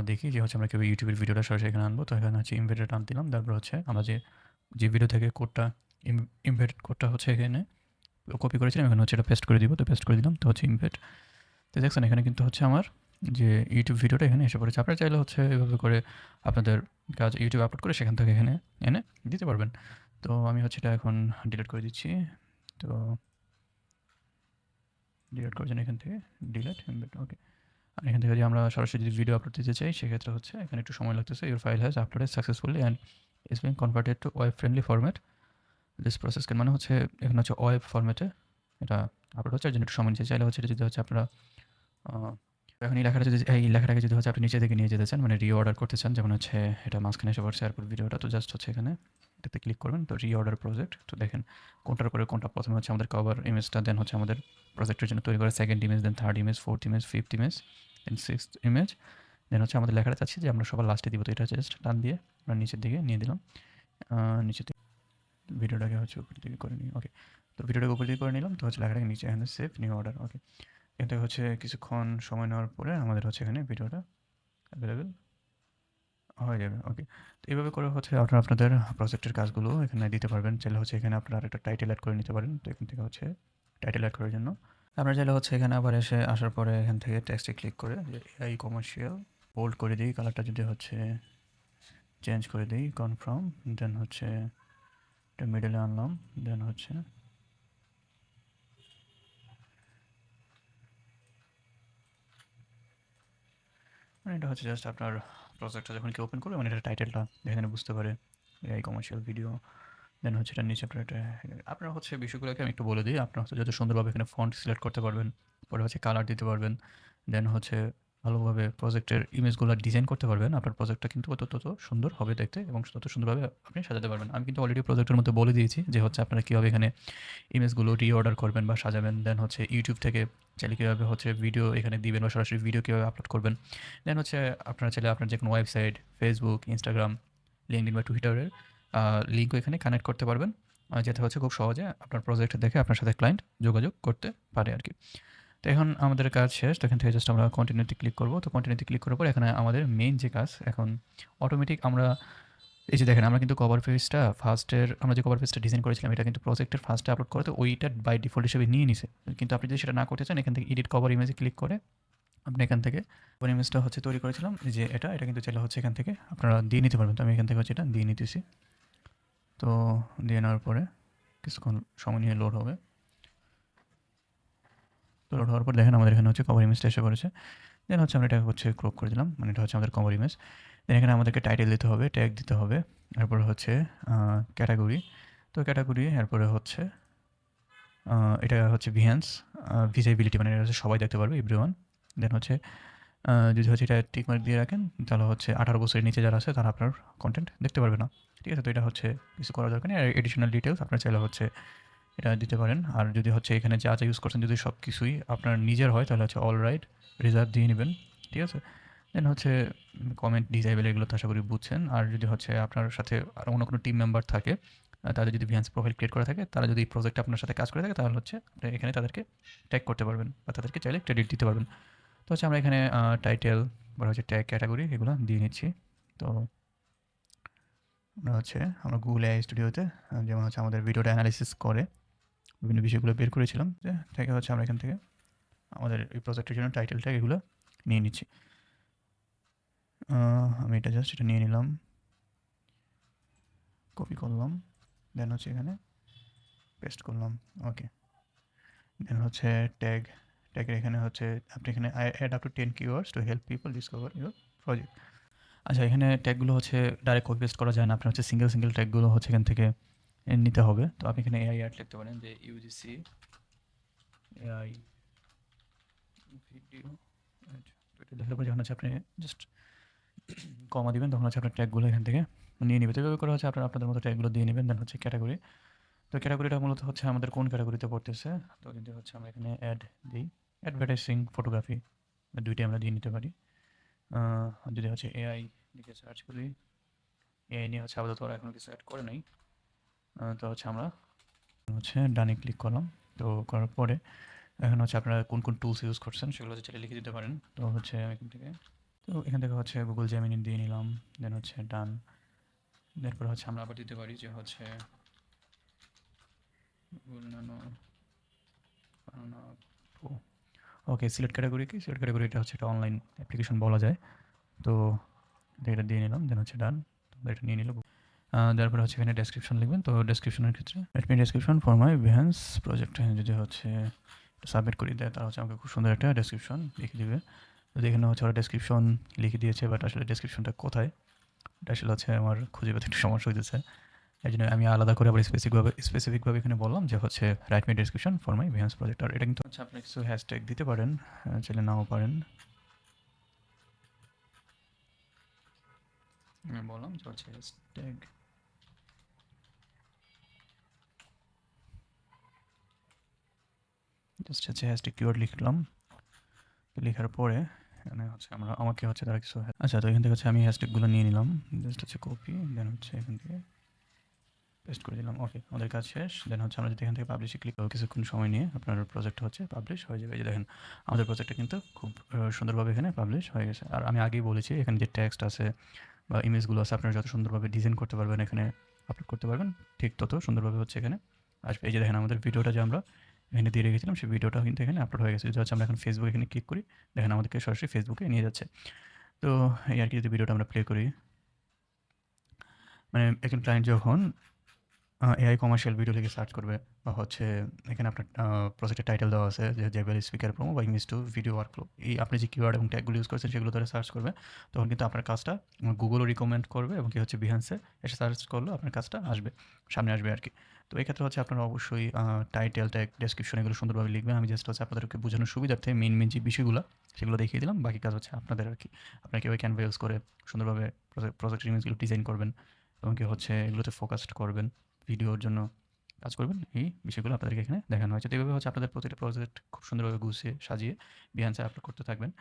দেখি যে হচ্ছে আমরা কীভাবে ইউটিউবের ভিডিওটা সরাসরি এখানে আনবো। তো এখানে হচ্ছে ইমবেডেড আন দিলাম, তারপর হচ্ছে আমরা যে ভিডিও থেকে কোডটা ইমবেডেড কোডটা হচ্ছে এখানে কপি করেছিলাম, এখানে হচ্ছে এটা পেস্ট করে দিব। তো পেস্ট করে দিলাম, তো হচ্ছে ইমবেড। তো দেখছেন এখানে কিন্তু হচ্ছে আমার যে ইউটিউব ভিডিওটা এখানে এসে পড়েছে। আপনারা চাইলে হচ্ছে এভাবে করে আপনাদের কাজ ইউটিউবে আপলোড করে সেখান থেকে এখানে এনে দিতে পারবেন। তো আমি হচ্ছে এটা এখন ডিলিট করে দিচ্ছি। তো ডিলিট করার জন্য এখান থেকে ডিলিট এমবেড। ওকে, আর এখান থেকে যদি আমরা সরাসরি যদি ভিডিও আপলোড দিতে চাই সেক্ষেত্রে হচ্ছে এখানে একটু সময় লাগতেছে। Your file has uploaded successfully and is being converted to web friendly format. This process মানে হচ্ছে এখানে হচ্ছে ওয়েব ফরম্যাটে এটা আপলোড হচ্ছে, আর জন্য একটু সময় নিচ্ছে। চাইলে হচ্ছে এটা যদি হচ্ছে আপনারা এখন এই লেখাটাকে যদি হচ্ছে আপনি নিচে থেকে নিয়ে যেতে চান, মানে রিঅর্ডার করতে চান, যেমন হচ্ছে এটা মাঝখানে এসে পড়ছে এরপর ভিডিওটা, তো জাস্ট হচ্ছে এখানে এটাতে ক্লিক করবেন, তো রিঅর্ডার প্রজেক্ট। তো দেখেন কোনটার পরে কোনটা, প্রথমে হচ্ছে আমাদের কভার ইমেজটা, দেন হচ্ছে আমাদের প্রজেক্টের জন্য তৈরি করা second image, then third image, fourth image, fifth image, then sixth image, then হচ্ছে আমাদের লেখাটা চাচ্ছি যে আমরা সবার লাস্টে দিব। তো এটা জাস্ট টান দিয়ে আমরা নিচের দিকে নিয়ে দিলাম। নিচের দিকে ভিডিওটাকে হচ্ছে উপর দিকে করে নিই। ওকে, তো ভিডিওটাকে উপর দিকে করে নিলাম। তো হচ্ছে লেখাটাকে নিচে এখানে সেভ নিউ অর্ডার। ওকে, এখান থেকে হচ্ছে কিছুক্ষণ সময় নেওয়ার পরে আমাদের হচ্ছে এখানে ভিডিওটা অ্যাভেলেবেল হয়ে যাবে। ওকে, তো এইভাবে করে হচ্ছে আপনারা আপনাদের প্রজেক্টের কাজগুলো এখানে দিতে পারবেন। চাইলে হচ্ছে এখানে আপনারা আরেকটা টাইটেল অ্যাড করে নিতে পারেন। তো এখান থেকে হচ্ছে টাইটেল অ্যাড করার জন্য আপনারা চাইলে হচ্ছে এখানে আবার আসার পরে এখান থেকে টেক্সটে ক্লিক করে যে এআই কমার্শিয়াল বোল্ড করে দিই, কালারটা যদি হচ্ছে চেঞ্জ করে দিই, কনফার্ম, দেন হচ্ছে এটা মিডলে আনলাম, দেন হচ্ছে মানে এটা হচ্ছে জাস্ট আপনার প্রজেক্টটা যখন কেউ ওপেন করবে মানে এটা টাইটেলটা এখানে বুঝতে পারে এআই কমার্শিয়াল ভিডিও। দেন হচ্ছে এটার নিচে আপনার আপনারা হচ্ছে বিষয়গুলোকে আমি একটু বলে দিই। আপনারা হচ্ছে যত সুন্দরভাবে এখানে ফন্ট সিলেক্ট করতে পারবেন, পরে হচ্ছে কালার দিতে পারবেন, দেন হচ্ছে ভালোভাবে প্রজেক্টের ইমেজগুলো ডিজাইন করতে পারবেন। আপনার প্রজেক্টটা কিন্তু তত সুন্দর হবে দেখতে এবং তত সুন্দরভাবে আপনি সাজাতে পারবেন। আমি কিন্তু অলরেডি প্রজেক্টের মধ্যে বলে দিয়েছি যে হচ্ছে আপনারা কীভাবে এখানে ইমেজগুলো রিঅর্ডার করবেন বা সাজাবেন। দেন হচ্ছে ইউটিউব থেকে চাইলে কীভাবে হচ্ছে ভিডিও এখানে দিবেন বা সরাসরি ভিডিও কীভাবে আপলোড করবেন। দেন হচ্ছে আপনারা চাইলে আপনার যে কোনো ওয়েবসাইট, ফেসবুক, ইনস্টাগ্রাম, লিঙ্কডইন বা টুইটারের লিঙ্কও এখানে কানেক্ট করতে পারবেন, যেটা হচ্ছে খুব সহজে আপনার প্রজেক্ট দেখে আপনার সাথে ক্লায়েন্ট যোগাযোগ করতে পারে আর কি। তো এখন আমাদের কাজ শেষ। তো এখান থেকে জাস্ট আমরা কন্টিনিউতে ক্লিক করব। তো কন্টিনিউতে ক্লিক করার পর এখানে আমাদের মেইন যে কাজ, এখন অটোমেটিক আমরা এই যে দেখেন আমরা কিন্তু কভার পেজটা আমরা যে কভার পেজটা ডিজাইন করেছিলাম এটা কিন্তু প্রজেক্টের ফার্স্টে আপলোড করে, তো ওইটা বাই ডিফল্ট হিসেবে নিয়ে নিছে। কিন্তু আপনি যদি সেটা না করতে চান, এখান থেকে এডিট কভার ইমেজে ক্লিক করে আপনি এখান থেকে কভার ইমেজটা হচ্ছে তৈরি করেছিলাম যে এটা কিন্তু চাইলে হচ্ছে এখান থেকে আপনারা দিয়ে নিতে পারবেন। তো আমি এখান থেকে হচ্ছে এটা দিয়ে নিতেছি। তো দিয়ে নেওয়ার পরে কিছুক্ষণ সময় নিয়ে লোড হবে। তো লোড হওয়ার পর দেখেন আমাদের এখানে হচ্ছে কভার ইমেজটা এসে পড়েছে। দেন হচ্ছে আমরা এটা হচ্ছে ক্রপ করে দিলাম, মানে এটা হচ্ছে আমাদের কভার ইমেজ। দেন এখানে আমাদেরকে টাইটেল দিতে হবে, ট্যাগ দিতে হবে, এরপরে হচ্ছে ক্যাটাগরি। তো ক্যাটাগরি এরপরে হচ্ছে এটা হচ্ছে ভিহ্যান্স ভিজিবিলিটি, মানে এটা হচ্ছে সবাই দেখতে পারবে, এভরিওয়ান। দেন হচ্ছে যদি হচ্ছে এটা টিকমার্ক দিয়ে রাখেন তাহলে হচ্ছে 18 বছরের নিচে যারা আছে তারা আপনার কন্টেন্ট দেখতে পারবে না। ঠিক আছে, তো এটা হচ্ছে কিছু করা দরকার নেই। আর এডিশনাল ডিটেলস আপনার চাইলে হচ্ছে এটা দিতে পারেন। আর যদি হচ্ছে এখানে যা যা ইউজ করছেন যদি সব কিছুই আপনার নিজের হয় তাহলে হচ্ছে অল রাইট রিজার্ভ দিয়ে নেবেন। ঠিক আছে, দেন হচ্ছে কমেন্ট ডিসেবল, এগুলো তো আশা করি বুঝছেন। আর যদি হচ্ছে আপনার সাথে আর অন্য কোনো টিম মেম্বার থাকে, তাদের যদি ভিএনস প্রোফাইল ক্রিয়েট করা থাকে, তারা যদি এই প্রজেক্টে আপনার সাথে কাজ করে থাকে তাহলে হচ্ছে আপনি এখানে তাদেরকে ট্যাগ করতে পারবেন বা তাদেরকে চাইলে ক্রেডিট দিতে পারবেন। তো হচ্ছে আমরা এখানে টাইটেল বা হচ্ছে ট্যাগ, ক্যাটাগরি এগুলো দিয়ে নিচ্ছি। তো আমরা গুগল এআই স্টুডিওতে যেমন হচ্ছে আমাদের ভিডিওটা অ্যানালিসিস করে বিভিন্ন বিষয়গুলো বের করেছিলাম, যে থেকে হচ্ছে আমরা এখান থেকে আমাদের এই প্রজেক্টের জন্য টাইটেল ট্যাগ এগুলো নিয়ে নিচ্ছি। আমি এটা জাস্ট এটা নিয়ে নিলাম, কপি করলাম, দেন হচ্ছে এখানে পেস্ট করলাম। ওকে, দেন হচ্ছে ট্যাগের এখানে হচ্ছে আপনি এখানে add up to 10 keywords to help people discover your project. আচ্ছা, এখানে ট্যাগগুলো হচ্ছে ডাইরেক্ট কপি পেস্ট করা যায় না, আপনার হচ্ছে সিঙ্গেল ট্যাগগুলো হচ্ছে এখান থেকে নিতে হবে। তো আপনি এখানে এআই অ্যাড লিখতে পারেন যে ইউজিসি এআই ভিডিও অ্যাড। তো এটা লেখার পর যখন হচ্ছে আপনি জাস্ট কমা দিবেন তখন হচ্ছে আপনার ট্যাগগুলো এখান থেকে নিয়ে নেবে। তো এভাবে করে হচ্ছে আপনারা আপনাদের মতো ট্যাগগুলো দিয়ে নেবেন। দেন হচ্ছে ক্যাটাগরি। তো ক্যাটাগরিটা মূলত হচ্ছে আমাদের কোন ক্যাটাগরিতে পড়তেছে, তো যদি হচ্ছে আমরা এখানে অ্যাড দিই, অ্যাডভার্টাইজিং, ফটোগ্রাফি, দুইটাই আমরা দিয়ে নিতে পারি। যদি হচ্ছে এআই লিখে সার্চ করি, এআই নিয়ে হচ্ছে আপাতত ওরা এখনো কিছু অ্যাড করে নাই। তো হচ্ছে আমরা হচ্ছে ডানে ক্লিক করলাম। তো করার পরে এখন হচ্ছে আপনারা কোন কোন টুলস ইউজ করছেন সেগুলো হচ্ছে লিখে দিতে পারেন। তো হচ্ছে এখান থেকে হচ্ছে গুগল জেমিনি দিয়ে নিলাম, দেন হচ্ছে ডান। এরপর হচ্ছে আমরা আবার দিতে পারি যে হচ্ছে গুগল নানো। ওকে, সিলেক্ট ক্যাটাগরি কি, সিলেক্ট ক্যাটাগরি এটা হচ্ছে একটা অনলাইন অ্যাপ্লিকেশন বলা যায়। তো এটা দিয়ে নিলাম, দেন হচ্ছে ডান। তো এটা নিয়ে নিল। তারপরে হচ্ছে এখানে ডেসক্রিপশন লিখবেন। তো ডেসক্রিপশনের ক্ষেত্রে let me description for my Behance project, যদি হচ্ছে সাবমিট করে দেয় তাহলে হচ্ছে আমাকে খুব সুন্দর একটা ডেসক্রিপশন লিখে দিবে। তো এখানে হচ্ছে ওরা ডেসক্রিপশন লিখে দিয়েছে, বাট আসলে ডেসক্রিপশনটা কোথায় এটা আসলে হচ্ছে আমার খুঁজে পেতে একটু সমস্যা হইতেছে। এই জন্য আমি আলাদা করে আবার স্পেসিফিকভাবে এখানে বললাম যে হচ্ছে write me description for my Behance project. আর এটা কিন্তু হচ্ছে আপনি কিছু হ্যাশট্যাগ দিতে পারেন, চাইলে নাও পারেন। আমি বললাম যে হচ্ছে হ্যাশট্যাগ জাস্ট হচ্ছে হ্যাশট্যাগ কিওয়ার্ড লিখলাম। লেখার পরে এখানে হচ্ছে আমাকে হচ্ছে তারা কিছু আচ্ছা, তো এখান থেকে হচ্ছে আমি হ্যাশট্যাগুলো নিয়ে নিলাম। জাস্ট হচ্ছে কপি, দেন হচ্ছে এখান থেকে পেস্ট করে দিলাম। ওকে, আমাদের কাজ শেষ। দেন হচ্ছে আমরা যদি এখান থেকে পাবলিশে ক্লিক করব, কিছুক্ষণ সময় নিয়ে আপনার প্রজেক্ট হচ্ছে পাবলিশ হয়ে যাবে। এই যে দেখেন আমাদের প্রজেক্টটা কিন্তু খুব সুন্দরভাবে এখানে পাবলিশ হয়ে গেছে। আর আমি আগেই বলেছি এখানে যে টেক্সট আছে বা ইমেজগুলো আছে আপনারা যত সুন্দরভাবে ডিজাইন করতে পারবেন, এখানে আপলোড করতে পারবেন, ঠিক তত সুন্দরভাবে হচ্ছে এখানে আসবে। এই যে দেখেন আমাদের ভিডিওটা যে আমরা এখানে দিয়ে রেখেছিলাম সেই ভিডিওটা কিন্তু এখানে আপলোড হয়ে গেছে। যদি হচ্ছে আমরা এখন ফেসবুক এখানে ক্লিক করি, দেখেন আমাদেরকে সরাসরি ফেসবুকে নিয়ে যাচ্ছে। তো এই আর কি, যদি ভিডিওটা আমরা প্লে করি, মানে এখন ক্লায়েন্ট যখন এআই কমার্শিয়াল ভিডিও লিখে সার্চ করবে বা হচ্ছে এখানে আপনার প্রজেক্টের টাইটেল দেওয়া আছে যে জেবেল স্পিকার প্রোমো বা ইমেজ টু ভিডিও ওয়ার্কফ্লো, এই আপনি যে কিওয়ার্ড এবং ট্যাগগুলো ইউজ করছেন সেগুলো ধরে সার্চ করবে, তখন কিন্তু আপনার কাজটা গুগলও রিকমেন্ড করবে এবং কি হচ্ছে বিহান্সে এসে সার্চ করলেও আপনার কাজটা আসবে, সামনে আসবে আর কি। তো এই ক্ষেত্রে হচ্ছে আপনারা অবশ্যই টাইটেল, ট্যাগ, ডেসক্রিপশন এগুলো সুন্দরভাবে লিখবেন। আমি জাস্ট হচ্ছে আপনাদেরকে বোঝানোর সুবিধার্থে মেন যে বিষয়গুলো সেগুলো দেখিয়ে দিলাম, বাকি কাজ হচ্ছে আপনাদের আর কি। আপনারা কীভাবে ক্যানভা ইউজ করে সুন্দরভাবে প্রজেক্টের ইমেজগুলো ডিজাইন করবেন এবং কি হচ্ছে এগুলোতে ফোকাসড করবেন, ভিডিওর জন্য কাজ করবেন, এই বিষয়গুলো আপনাদেরকে এখানে দেখানো হয়েছে। তো এইভাবে হচ্ছে আপনাদের প্রতিটা প্রজেক্ট খুব সুন্দরভাবে গুছিয়ে সাজিয়ে বিহান্সে আপলোড করতে থাকবেন।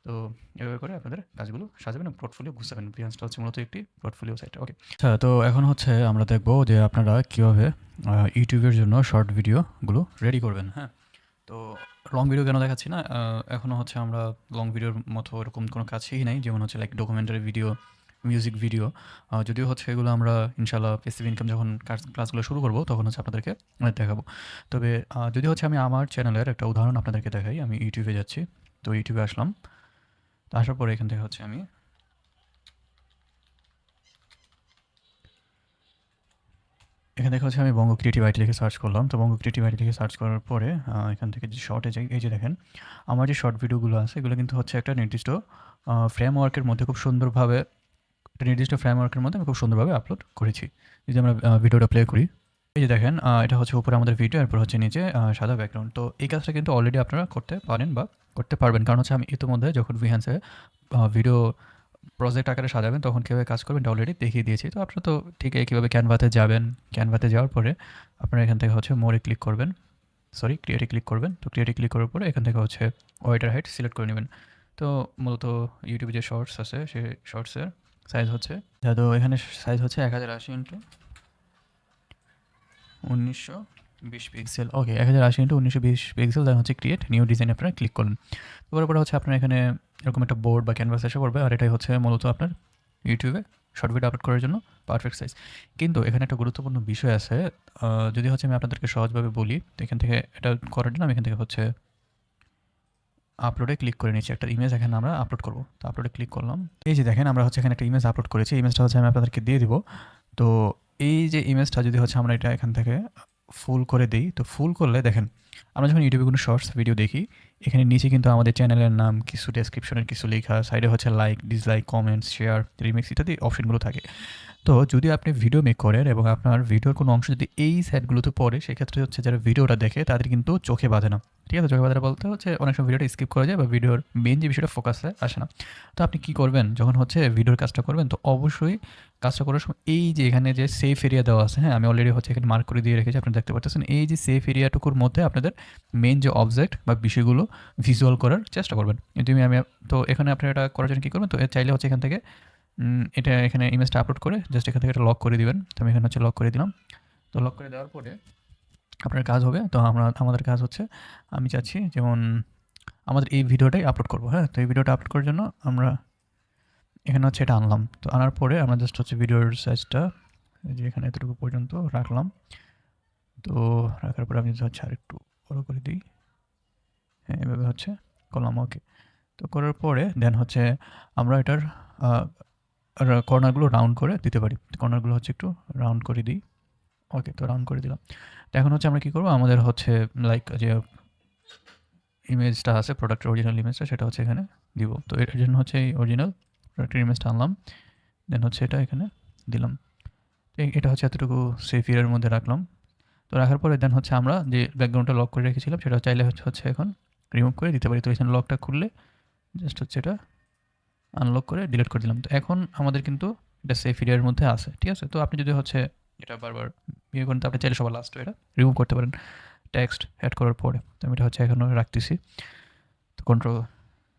তো এভাবে করে আপনাদের কাজগুলো সাজাবেন এবং পোর্টফোলিও গুছাবেন। বিহান্সটা হচ্ছে মূলত একটি পোর্টফোলিও সাইট। ওকে, আচ্ছা, তো এখন হচ্ছে আমরা দেখবো যে আপনারা কীভাবে ইউটিউবের জন্য শর্ট ভিডিওগুলো রেডি করবেন। হ্যাঁ, তো লং ভিডিও কেন দেখাচ্ছি না, এখনও হচ্ছে আমরা লং ভিডিওর মতো এরকম কোনো কাজ শিখি নাই, যেমন হচ্ছে like documentary video, music video. যদিও হচ্ছে এগুলো আমরা ইনশাল্লাহ প্যাসিভ ইনকাম যখন ক্লাসগুলো শুরু করবো তখন হচ্ছে আপনাদেরকে দেখাবো। তবে যদি হচ্ছে আমি আমার চ্যানেলের একটা উদাহরণ আপনাদেরকে দেখাই, আমি ইউটিউবে যাচ্ছি। তো ইউটিউবে আসলাম, তো আসার পরে এখান থেকে হচ্ছে আমি এখান থেকে হচ্ছে আমি বঙ্গ ক্রিয়েটিভ আইটি লিখে সার্চ করলাম। তো বঙ্গ ক্রিয়েটিভ আইটি লিখে সার্চ করার পরে এখান থেকে যে শর্টে যাই, এই যে দেখেন আমার যে শর্ট ভিডিওগুলো আছে এগুলো কিন্তু হচ্ছে একটা নির্দিষ্ট ফ্রেমওয়ার্কের মধ্যে খুব সুন্দরভাবে, একটা নির্দিষ্ট ফ্রেমওয়ার্কের মধ্যে আমি খুব সুন্দরভাবে আপলোড করেছি। যদি আমরা ভিডিওটা প্লে করি, এই যে দেখেন এটা হচ্ছে উপরে আমাদের ভিডিও, এরপর হচ্ছে নিচে সাদা ব্যাকগ্রাউন্ড। তো এই কাজটা কিন্তু অলরেডি আপনারা করতে পারেন বা করতে পারবেন, কারণ হচ্ছে আমি ইতিমধ্যে যখন ভিহান্সে ভিডিও প্রজেক্ট আকারে সাজাবেন তখন কীভাবে কাজ করবেন এটা অলরেডি দেখিয়ে দিয়েছি। তো আপনারা তো ঠিক কীভাবে ক্যানভাতে যাবেন, ক্যানভাতে যাওয়ার পরে আপনারা এখান থেকে হচ্ছে মোরে ক্লিক করবেন, সরি ক্রিয়েটে ক্লিক করবেন। তো ক্রিয়েটে ক্লিক করার পরে এখান থেকে হচ্ছে ওয়াইটার হাইট সিলেক্ট করে নেবেন। তো মূলত ইউটিউবে যে শর্টস আছে সেই শর্টসের সাইজ হচ্ছে, তো এখানে সাইজ হচ্ছে 1080x1920 পিক্সেল। ওকে, 1080x1920 পিক্সেল। দেন হচ্ছে ক্রিয়েট নিউ ডিজাইন আপনারা ক্লিক করুন। তারপরে হচ্ছে আপনার এখানে এরকম একটা বোর্ড বা ক্যানভাস এসে পড়বে, আর এটাই হচ্ছে মূলত আপনার ইউটিউবে শর্ট ভিডিও আপলোড করার জন্য পারফেক্ট সাইজ। কিন্তু এখানে একটা গুরুত্বপূর্ণ বিষয় আছে, যদি হচ্ছে আমি আপনাদেরকে সহজভাবে বলি, তো এখান থেকে এটা করার জন্য আমি এখান থেকে হচ্ছে আপলোডে ক্লিক করে নিচ্ছি। একটা ইমেজ এখানে আমরা আপলোড করব। তো আপলোডে ক্লিক করলাম, এই যে দেখেন আমরা হচ্ছে এখানে একটা ইমেজ আপলোড করেছি। ইমেজটা হচ্ছে আমি আপনাদেরকে দিয়ে দিব। তো এই যে ইমেজটা যদি হচ্ছে আমরা এটা এখান থেকে ফুল করে দিই, তো ফুল করলে দেখেন আমরা যখন ইউটিউবে কোনো শর্টস ভিডিও দেখি, এখানে নিচে কিন্তু আমাদের চ্যানেলের নাম, কিছু ডেসক্রিপশনের কিছু লেখা, সাইডে হচ্ছে like, dislike, comments, share, remix ইত্যাদি অপশনগুলো থাকে। তো যদি আপনি ভিডিও মেক করেন এবং আপনার ভিডিওর কোনো অংশ যদি এই সাইটগুলোতে পড়ে, সেক্ষেত্রে হচ্ছে যারা ভিডিওটা দেখে তাদের কিন্তু চোখে বাঁধে না। ঠিক আছে, চোখে বাঁধে না বলতে হচ্ছে অনেক সময় ভিডিওটা স্কিপ করা যায় বা ভিডিওর মেন যে বিষয়টা ফোকাসে আসে না। তো আপনি কী করবেন, যখন হচ্ছে ভিডিওর কাজটা করবেন, তো অবশ্যই কাজটা করার সময় এই যে এখানে যে সেফ এরিয়া দেওয়া আছে, হ্যাঁ আমি অলরেডি হচ্ছে এখানে মার্ক করে দিয়ে রেখেছি, আপনি দেখতে পাচ্ছেন। এই যে সেফ এরিয়াটুকুর মধ্যে আপনাদের মেন যে অবজেক্ট বা বিষয়গুলো ভিজুয়াল করার চেষ্টা করবেন। কিন্তু আমি তো এখানে আপনারা এটা করার জন্য কী করবেন, তো চাইলে হচ্ছে এখান থেকে এটা এখানে ইমেজটা আপলোড করে জাস্ট এখান থেকে এটা লক করে দিবেন। তো আমি এখানে হচ্ছে লক করে দিলাম। তো লক করে দেওয়ার পরে আপনার কাজ হবে, তো আমাদের কাজ হচ্ছে আমি চাচ্ছি যেমন আমাদের এই ভিডিওটাই আপলোড করবো। হ্যাঁ, তো এই ভিডিওটা আপলোড করার জন্য আমরা এখানে হচ্ছে এটা আনলাম। তো আনার পরে আমরা জাস্ট হচ্ছে ভিডিওর সাইজটা যে এখানে এতটুকু পর্যন্ত রাখলাম। তো রাখার পরে আমি হচ্ছে আর একটু বড় করে দিই। হ্যাঁ, এভাবে হচ্ছে করলাম। ওকে, তো করার পরে দেন হচ্ছে আমরা এটার কর্নারগুলো রাউন্ড করে দিতে পারি। কর্নারগুলো হচ্ছে একটু রাউন্ড করে দিই। ওকে, তো রাউন্ড করে দিলাম। তো এখন হচ্ছে আমরা কী করবো, আমাদের হচ্ছে লাইক যে ইমেজটা আছে প্রোডাক্টের অরিজিনাল ইমেজটা, সেটা হচ্ছে এখানে দিব। তো এর জন্য হচ্ছে এই অরিজিনাল প্রোডাক্টের ইমেজটা আনলাম, দেন হচ্ছে এটা এখানে দিলাম। তো এটা হচ্ছে এতটুকু সেফ এরিয়ার মধ্যে রাখলাম। তো রাখার পরে দেন হচ্ছে আমরা যে ব্যাকগ্রাউন্ডটা লক করে রেখেছিলাম সেটা চাইলে হচ্ছে এখন রিমুভ করে দিতে পারি। তো এখানে লকটা খুললে জাস্ট হচ্ছে এটা আনলক করে ডিলিট করে দিলাম। তো এখন আমাদের কিন্তু এটা সেফ এরিয়ার মধ্যে আছে। ঠিক আছে, তো আপনি যদি হচ্ছে এটা বারবার ইয়ে করেন, তো আপনি চাইলে সবার লাস্টে এটা রিমুভ করতে পারেন। টেক্সট অ্যাড করার পরে। তো আমি এটা হচ্ছে এখনও রাখতেছি। তো কন্ট্রোল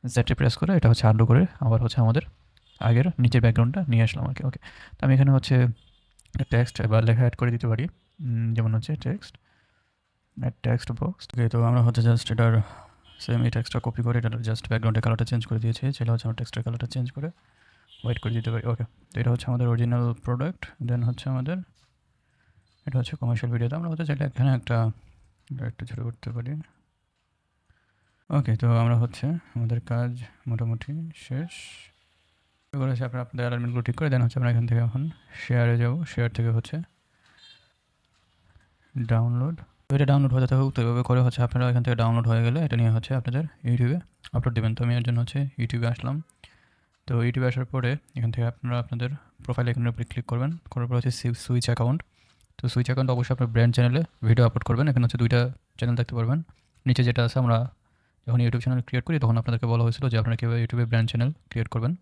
জেডে প্রেস করে এটা হচ্ছে আন্ডু করে আবার হচ্ছে আমাদের আগের নিচের ব্যাকগ্রাউন্ডটা নিয়ে আসলাম আর কি। ওকে, তো আমি এখানে হচ্ছে টেক্সট বা লেখা অ্যাড করে দিতে পারি, যেমন হচ্ছে টেক্সট টেক্সট বক্স। ওকে, তো আমরা হচ্ছে জাস্ট এটার সেম এই টেক্সটটা কপি করে এটার জাস্ট ব্যাকগ্রাউন্ডের কালারটা চেঞ্জ করে দিয়েছি। সেটা হচ্ছে আমার টেক্সটের কালারটা চেঞ্জ করে হোয়াইট করে দিতে পারি। ওকে, তো এটা হচ্ছে আমাদের অরিজিনাল প্রোডাক্ট। দেন হচ্ছে আমাদের এটা হচ্ছে কমার্শিয়াল ভিডিওতে আমরা হচ্ছে যেটা এখানে একটা একটু ছোটো করতে পারি। ওকে, তো আমরা হচ্ছে আমাদের কাজ মোটামুটি শেষ করেছি। আপনাদের অ্যালাইনমেন্টগুলো ঠিক করে দেন হচ্ছে আমরা এখান থেকে এখন শেয়ারে যাব। শেয়ার থেকে হচ্ছে ডাউনলোড, তো এটা ডাউনলোড হয়ে যেতে হোক। তো এভাবে করে হচ্ছে আপনারা এখান থেকে ডাউনলোড হয়ে গেলে এটা নিয়ে হচ্ছে আপনাদের ইউটিউবে আপলোড দেবেন। তো আমি এর জন্য হচ্ছে ইউটিউবে আসলাম। তো ইউটিউবে আসার পরে এখান থেকে আপনারা আপনাদের প্রোফাইল এখানের উপরে ক্লিক করবেন, করার পর হচ্ছে সুইচ অ্যাকাউন্ট। তো সুইচ অ্যাকাউন্ট অবশ্যই আপনার ব্র্যান্ড চ্যানেলে ভিডিও আপলোড করবেন। এখানে হচ্ছে 2টা চ্যানেল দেখতে পারবেন। নিচে যেটা আছে আমরা যখন ইউটিউব চ্যানেল ক্রিয়েট করি তখন আপনাদেরকে বলা হয়েছিল যে আপনারা কীভাবে ইউটিউবে ব্র্যান্ড চ্যানেল ক্রিয়েট করবেন।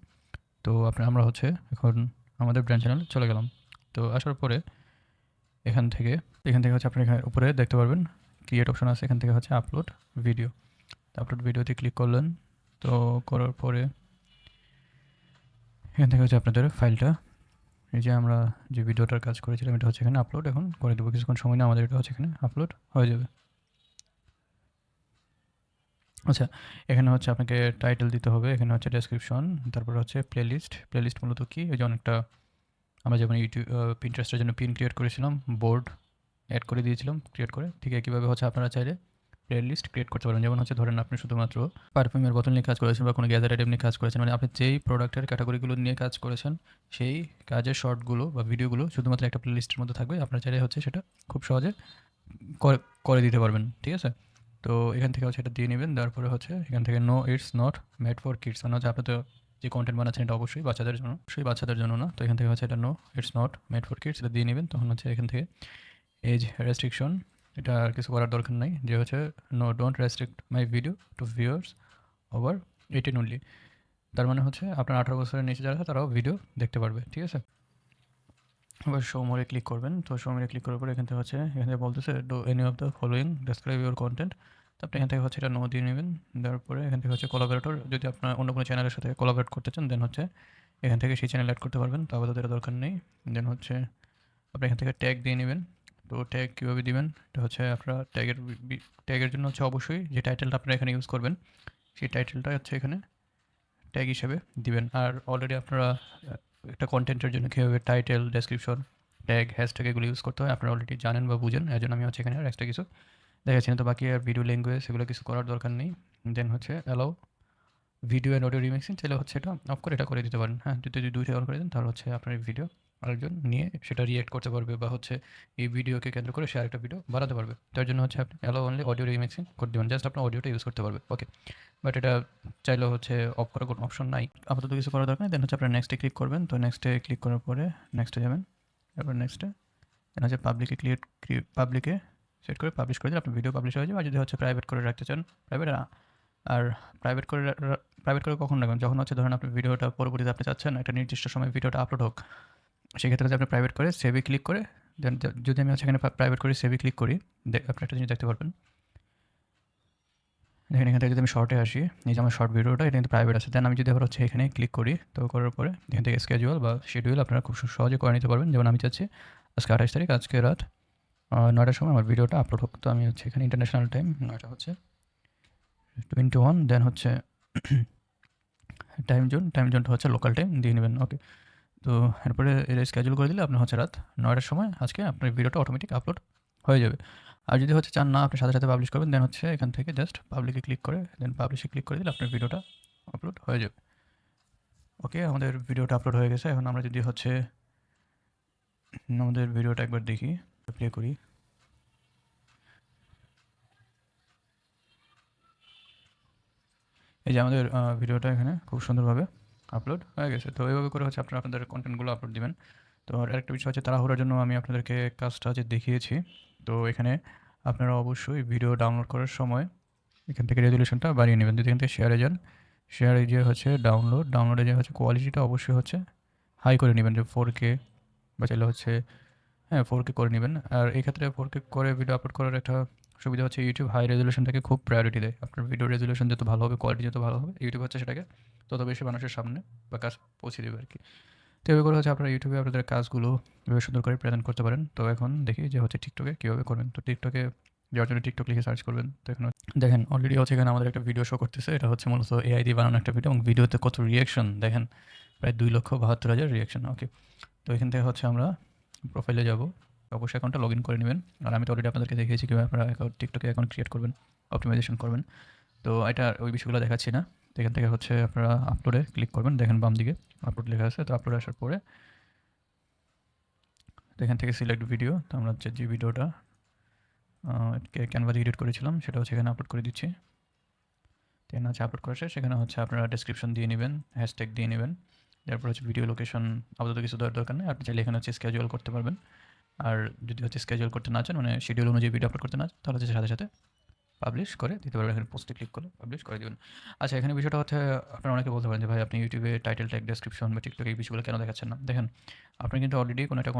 তো আমরা হচ্ছে এখন আমাদের ব্র্যান্ড চ্যানেল চলে গেলাম। তো আসার পরে এখান থেকে হচ্ছে আপনি এখানে উপরে দেখতে পারবেন ক্রিয়েট অপশন আছে, এখান থেকে হচ্ছে আপলোড ভিডিও। আপলোড ভিডিওতে ক্লিক করলেন। তো করার পরে এখান থেকে হচ্ছে আপনাদের ফাইলটা, এই যে আমরা যে ভিডিওটার কাজ করেছিলাম এটা হচ্ছে এখানে আপলোড এখন করে দেবো। কিছুক্ষণ সময় না আমাদের এটা হচ্ছে এখানে আপলোড হয়ে যাবে। আচ্ছা, এখানে হচ্ছে আপনাকে টাইটেল দিতে হবে, এখানে হচ্ছে ডেসক্রিপশন, তারপর হচ্ছে প্লেলিস্ট মূলত কি, ওই যে অনেকটা আমরা যেমন ইউটিউব পিন্টারেস্টের জন্য পিন ক্রিয়েট করেছিলাম, বোর্ড অ্যাড করে দিয়েছিলাম ক্রিয়েট করে, ঠিক একইভাবে হচ্ছে আপনারা চাইলে প্লেলিস্ট ক্রিয়েট করতে পারেন। যেমন হচ্ছে ধরেন আপনি শুধুমাত্র পারফিউমের বোতল নিয়ে কাজ করেছেন বা কোনো গ্যাজেট আইটেম নিয়ে কাজ করেছেন, মানে আপনি যেই প্রোডাক্টের ক্যাটাগরিগুলো নিয়ে কাজ করেছেন সেই কাজের শর্টগুলো বা ভিডিওগুলো শুধুমাত্র একটা প্লেলিস্টের মধ্যে থাকবে। আপনারা চাইলে হচ্ছে সেটা খুব সহজে করে দিতে পারবেন, ঠিক আছে। তো এখান থেকে হচ্ছে এটা দিয়ে নেবেন, দেওয়ার পরে হচ্ছে এখান থেকে no it's not made for kids, মানে হচ্ছে আপনি তো যে কন্টেন্ট বানাচ্ছেন এটা অবশ্যই বাচ্চাদের জন্য না। তো এখান থেকে হচ্ছে এটা no it's not made for kids এটা দিয়ে নেবেন। তখন হচ্ছে এখান থেকে এজ রেস্ট্রিকশন, এটা আর কিছু করার দরকার নাই, যে হচ্ছে no don't restrict my video to viewers over 18 only. তার মানে হচ্ছে আপনার 18 বছরের নিচে যারা আছে তারাও ভিডিও দেখতে পারবে, ঠিক আছে। এবার শো মোরে ক্লিক করবেন। তো শো মোরে ক্লিক করার পরে এখান থেকে বলতেছে do any of the following describe your content. তো আপনি এখান থেকে হচ্ছে এটা নো দিয়ে নেবেন। দেওয়ার পরে এখান থেকে হচ্ছে কোলাবোরেটর, যদি আপনার অন্য কোনো চ্যানেলের সাথে কোলাবোরেট করতে চান দেন হচ্ছে এখান থেকে সেই চ্যানেল অ্যাড করতে পারবেন, তো আপাতত এটা দরকার নেই। দেন হচ্ছে আপনি এখান থেকে ট্যাগ দিয়ে নেবেন। তো ট্যাগ কীভাবে দিবেন, এটা হচ্ছে আপনারা ট্যাগের জন্য হচ্ছে অবশ্যই যে টাইটেলটা আপনারা এখানে ইউজ করবেন সেই টাইটেলটা হচ্ছে এখানে ট্যাগ হিসেবে দিবেন। আর অলরেডি আপনারা একটা কন্টেন্টের জন্য কীভাবে টাইটেল, ডেসক্রিপশন, ট্যাগ, হ্যাশট্যাগ এগুলো ইউজ করতে হয় আপনারা অলরেডি জানেন বা বুঝেন, এর জন্য আমি হচ্ছে এখানে আর এক্সট্রা কিছু দেখাচ্ছি না। তো বাকি আর ভিডিও ল্যাঙ্গুয়েজ এগুলো কিছু করার দরকার নেই। দেন হচ্ছে allow video and audio remixing, চাইলে হচ্ছে এটা অফ করে এটা করে দিতে পারেন। হ্যাঁ, যদি দুইটা অন করে দেন তাহলে হচ্ছে আপনার এই ভিডিও আরেকজন নিয়ে সেটা রিঅ্যাক্ট করতে পারবে বা হচ্ছে এই ভিডিওকে কেন্দ্র করে সে আরেকটা ভিডিও বানাতে পারবে। তার জন্য হচ্ছে আপনি অ্যালাউ অনলি অডিও রিমিক্সিং করে দেবেন, জাস্ট আপনার অডিওটা ইউজ করতে পারবে। ওকে, বাট এটা চাইলেও হচ্ছে অফ করার কোনো অপশন নাই, আপাতত কিছু করার দরকার নেই। দেন হচ্ছে আপনার নেক্সটে ক্লিক করবেন। তো নেক্সটে ক্লিক করার পরে নেক্সটে যাবেন, এবার নেক্সটে দেন হচ্ছে পাবলিকে সেট করে পাবলিশ করে দিলে আপনার ভিডিও পাবলিশ হয়ে যাবে। আর যদি হচ্ছে প্রাইভেট করে রাখতে চান প্রাইভেট, আর প্রাইভেট করে কখন রাখবেন, যখন হচ্ছে ধরেন আপনার ভিডিওটা পরবর্তীতে আপনি চাচ্ছেন একটা নির্দিষ্ট সময় ভিডিওটা আপলোড হোক, সেক্ষেত্রে হচ্ছে আপনি প্রাইভেট করে সেভে ক্লিক করে দেন, যদি আমি হচ্ছে এখানে প্রাইভেট করে সেভে ক্লিক করি আপনি একটা জিনিস দেখতে পারবেন। দেখেন এখান থেকে যদি আমি শর্টে আসি, এই যে আমার শর্ট ভিডিওটা এটা কিন্তু প্রাইভেট আছে। দেন আমি যদি আবার হচ্ছে এখানে ক্লিক করি, তো করার পরে এখান থেকে স্কেজুয়াল বা শিডিউল আপনারা খুব সহজে করে নিতে পারবেন। যেমন আমি চাচ্ছি আজকে 28 তারিখ, আজকে রাত 9টার সময় আমার ভিডিওটা আপলোড হোক। তো আমি হচ্ছে এখানে ইন্টারন্যাশনাল টাইম 9টা হচ্ছে 21, দেন হচ্ছে টাইম জোনটা হচ্ছে লোকাল টাইম দিয়ে নেবেন। ওকে, তো এরপরে এটা স্কেজুল করে দিলে আপনার হচ্ছে রাত 9টার সময় আজকে আপনার ভিডিওটা অটোমেটিক আপলোড হয়ে যাবে। আর যদি হচ্ছে চান না আপনি সাথে সাথে পাবলিশ করবেন, দেন হচ্ছে এখান থেকে জাস্ট পাবলিকে ক্লিক করে দেন পাবলিশে ক্লিক করে দিলে আপনার ভিডিওটা আপলোড হয়ে যাবে। ওকে, আমাদের ভিডিওটা আপলোড হয়ে গেছে। এখন আমরা যদি হচ্ছে আমাদের ভিডিওটা একবার দেখি, প্লে করি, এই যে আমাদের ভিডিওটা এখানে খুব সুন্দরভাবে আপলোড হয়ে গেছে। তো এইভাবে করে হচ্ছে আপনারা আপনাদের কন্টেন্টগুলো আপলোড দিবেন। তো আরেকটা বিষয় হচ্ছে তাড়াহুড়োর জন্য আমি আপনাদেরকে কাজটা যে দেখিয়েছি। তো এখানে আপনারা অবশ্যই ভিডিও ডাউনলোড করার সময় এখান থেকে রেজুলেশনটা বাড়িয়ে নেবেন। যদি এখান থেকে শেয়ারে যান, শেয়ারে যে হচ্ছে ডাউনলোডে যে হচ্ছে কোয়ালিটিটা অবশ্যই হচ্ছে হাই করে নেবেন, যে 4K বা চাইলে হচ্ছে 4K করে নেবেন। আর এই ক্ষেত্রে 4K করে ভিডিও আপলোড করার একটা সুবিধা হচ্ছে ইউটিউব হাই রেজুলেশনটাকে খুব প্রায়োরিটি দেয়। আপনার ভিডিও রেজুলেশন যত ভালো হবে, কোয়ালিটি যত ভালো হবে, ইউটিউব হচ্ছে সেটাকে তত বেশি মানুষের সামনে বা কাজ পৌঁছে দেবে আরকি। তো এভাবে করে হচ্ছে আপনারা ইউটিউবে আপনাদের কাজগুলো এভাবে সুন্দর করে প্রেজেন্ট করতে পারেন। তো এখন দেখি যে হচ্ছে টিকটকে কীভাবে করবেন। তো টিকটকে যাওয়ার জন্য টিকটক লিখে সার্চ করবেন। তো এখানে দেখেন অলরেডি হচ্ছে এখানে আমাদের একটা ভিডিও শো করতেছে। এটা হচ্ছে মূলত এআই দিয়ে বানানো একটা ভিডিও এবং ভিডিওতে কত রিঅ্যাকশন দেখেন, প্রায় 2,72,000 রিঅ্যাকশন। ওকে। তো এখান থেকে হচ্ছে আমরা প্রোফাইলে যাব। অবশ্যই অ্যাকাউন্টটা লগ ইন করে নেবেন। আর আমি তো অলরেডি আপনাদেরকে দেখিয়েছি কীভাবে আপনারা টিকটকে অ্যাকাউন্ট ক্রিয়েট করবেন, অপটিমাইজেশন করবেন। তো এটা ওই বিষয়গুলো দেখাচ্ছি না। তো এখান থেকে হচ্ছে আপনারা আপলোডে ক্লিক করবেন। দেখেন বাম দিকে আপলোড লেখা আছে। তো আপলোডে আসার পরে তো এখান থেকে সিলেক্ট ভিডিও। তো আমরা হচ্ছে যে ভিডিওটা ক্যানভাতে এডিট করেছিলাম সেটা হচ্ছে এখানে আপলোড করে দিচ্ছি। তো এখানে হচ্ছে আপলোড করা শেষ। সেখানে হচ্ছে আপনারা ডেসক্রিপশন দিয়ে নেবেন, হ্যাশট্যাগ দিয়ে নেবেন। তারপর হচ্ছে ভিডিও লোকেশন আপাতত কিছু দেওয়ার দরকার নেই। আপনি চাইলে এখানে হচ্ছে স্কেজুয়াল করতে পারবেন। আর যদি হচ্ছে স্কেজুয়াল করতে না চান, মানে শিডিউল অনুযায়ী ভিডিও আপলোড করতে না চান, তাহলে হচ্ছে সাথে সাথে পাবলিশ করে দিতে পারবেন। এখানে পোস্টে ক্লিক করলে পাবলিশ করে দিবেন। আচ্ছা, এখানে বিষয়টা হচ্ছে আপনারা অনেকে বলতে পারেন যে ভাই আপনি ইউটিউবে টাইটেল ট্যাগ, ডেসক্রিপশন বা টিকটকে এই বিষয়গুলো কেন দেখাচ্ছেন না? দেখেন, আপনি কিন্তু অলরেডি কোনো একটা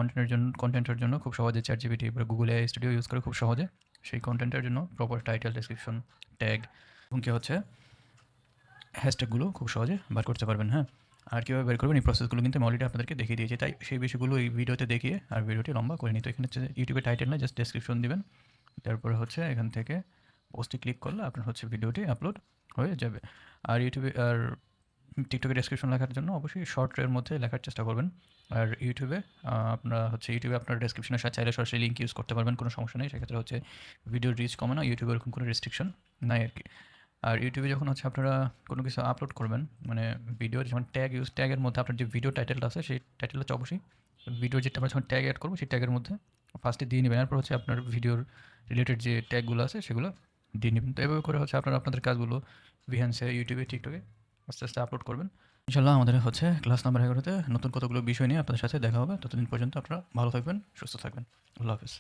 কনটেন্টের জন্য খুব সহজে ChatGPT বা Google AI Studio ইউজ করে খুব সহজে সেই কনটেন্টের জন্য প্রপার টাইটেল, ডেসক্রিপশন, ট্যাগ এবং কি হচ্ছে হ্যাশট্যাগুলো খুব সহজে বার করতে পারবেন, হ্যাঁ? আর কীভাবে বের করবেন এই প্রসেসগুলো কিন্তু আমি অলরেডি আপনাদেরকে দেখিয়ে দিয়েছি। তাই সেই বিষয়গুলো এই ভিডিওতে দেখিয়ে আর ভিডিওটি লম্বা করে নিই। তো এখানে হচ্ছে ইউটিউবে টাইটেল না, জাস্ট ডেসক্রিপশন দিবেন। তারপরে হচ্ছে এখান থেকে পোস্টে ক্লিক করলে আপনার হচ্ছে ভিডিওটি আপলোড হয়ে যাবে। আর ইউটিউবে আর টিকটকে ডেসক্রিপশন লেখার জন্য অবশ্যই শর্টের মধ্যে লেখার চেষ্টা করবেন। আর ইউটিউবে আপনারা হচ্ছে ইউটিউবে আপনার ডেসক্রিপশনের সাথে চাইলে সরাসরি লিঙ্ক ইউজ করতে পারবেন, কোনো সমস্যা নেই। সেক্ষেত্রে হচ্ছে ভিডিওর রিচ কমে না, ইউটিউবে এরকম কোনো রেস্ট্রিকশন নাই আরকি। আর ইউটিউবে যখন হচ্ছে আপনারা কোনো কিছু আপলোড করবেন, মানে ভিডিওর যখন ট্যাগের মধ্যে আপনার যে ভিডিও টাইটেলটা আছে সেই টাইটেলটা হচ্ছে অবশ্যই ভিডিওর যেটা আমরা যখন ট্যাগ এড করবো সেই ট্যাগের মধ্যে ফার্স্টে দিয়ে নেবেন। এরপর হচ্ছে আপনার ভিডিওর রিলেটেড যে ট্যাগগুলো আছে সেগুলো দিয়ে নেবেন। তো এভাবে করে হচ্ছে আপনারা আপনাদের কাজগুলো Behance, ইউটিউবে, টিকটকে আস্তে আস্তে আপলোড করবেন। ইনশাল্লাহ আমাদের হচ্ছে ক্লাস নাম্বার 11-তে নতুন কতগুলো বিষয় নিয়ে আপনাদের সাথে দেখা হবে। ততদিন পর্যন্ত আপনারা ভালো থাকবেন, সুস্থ থাকবেন। আল্লাহ হাফেজ।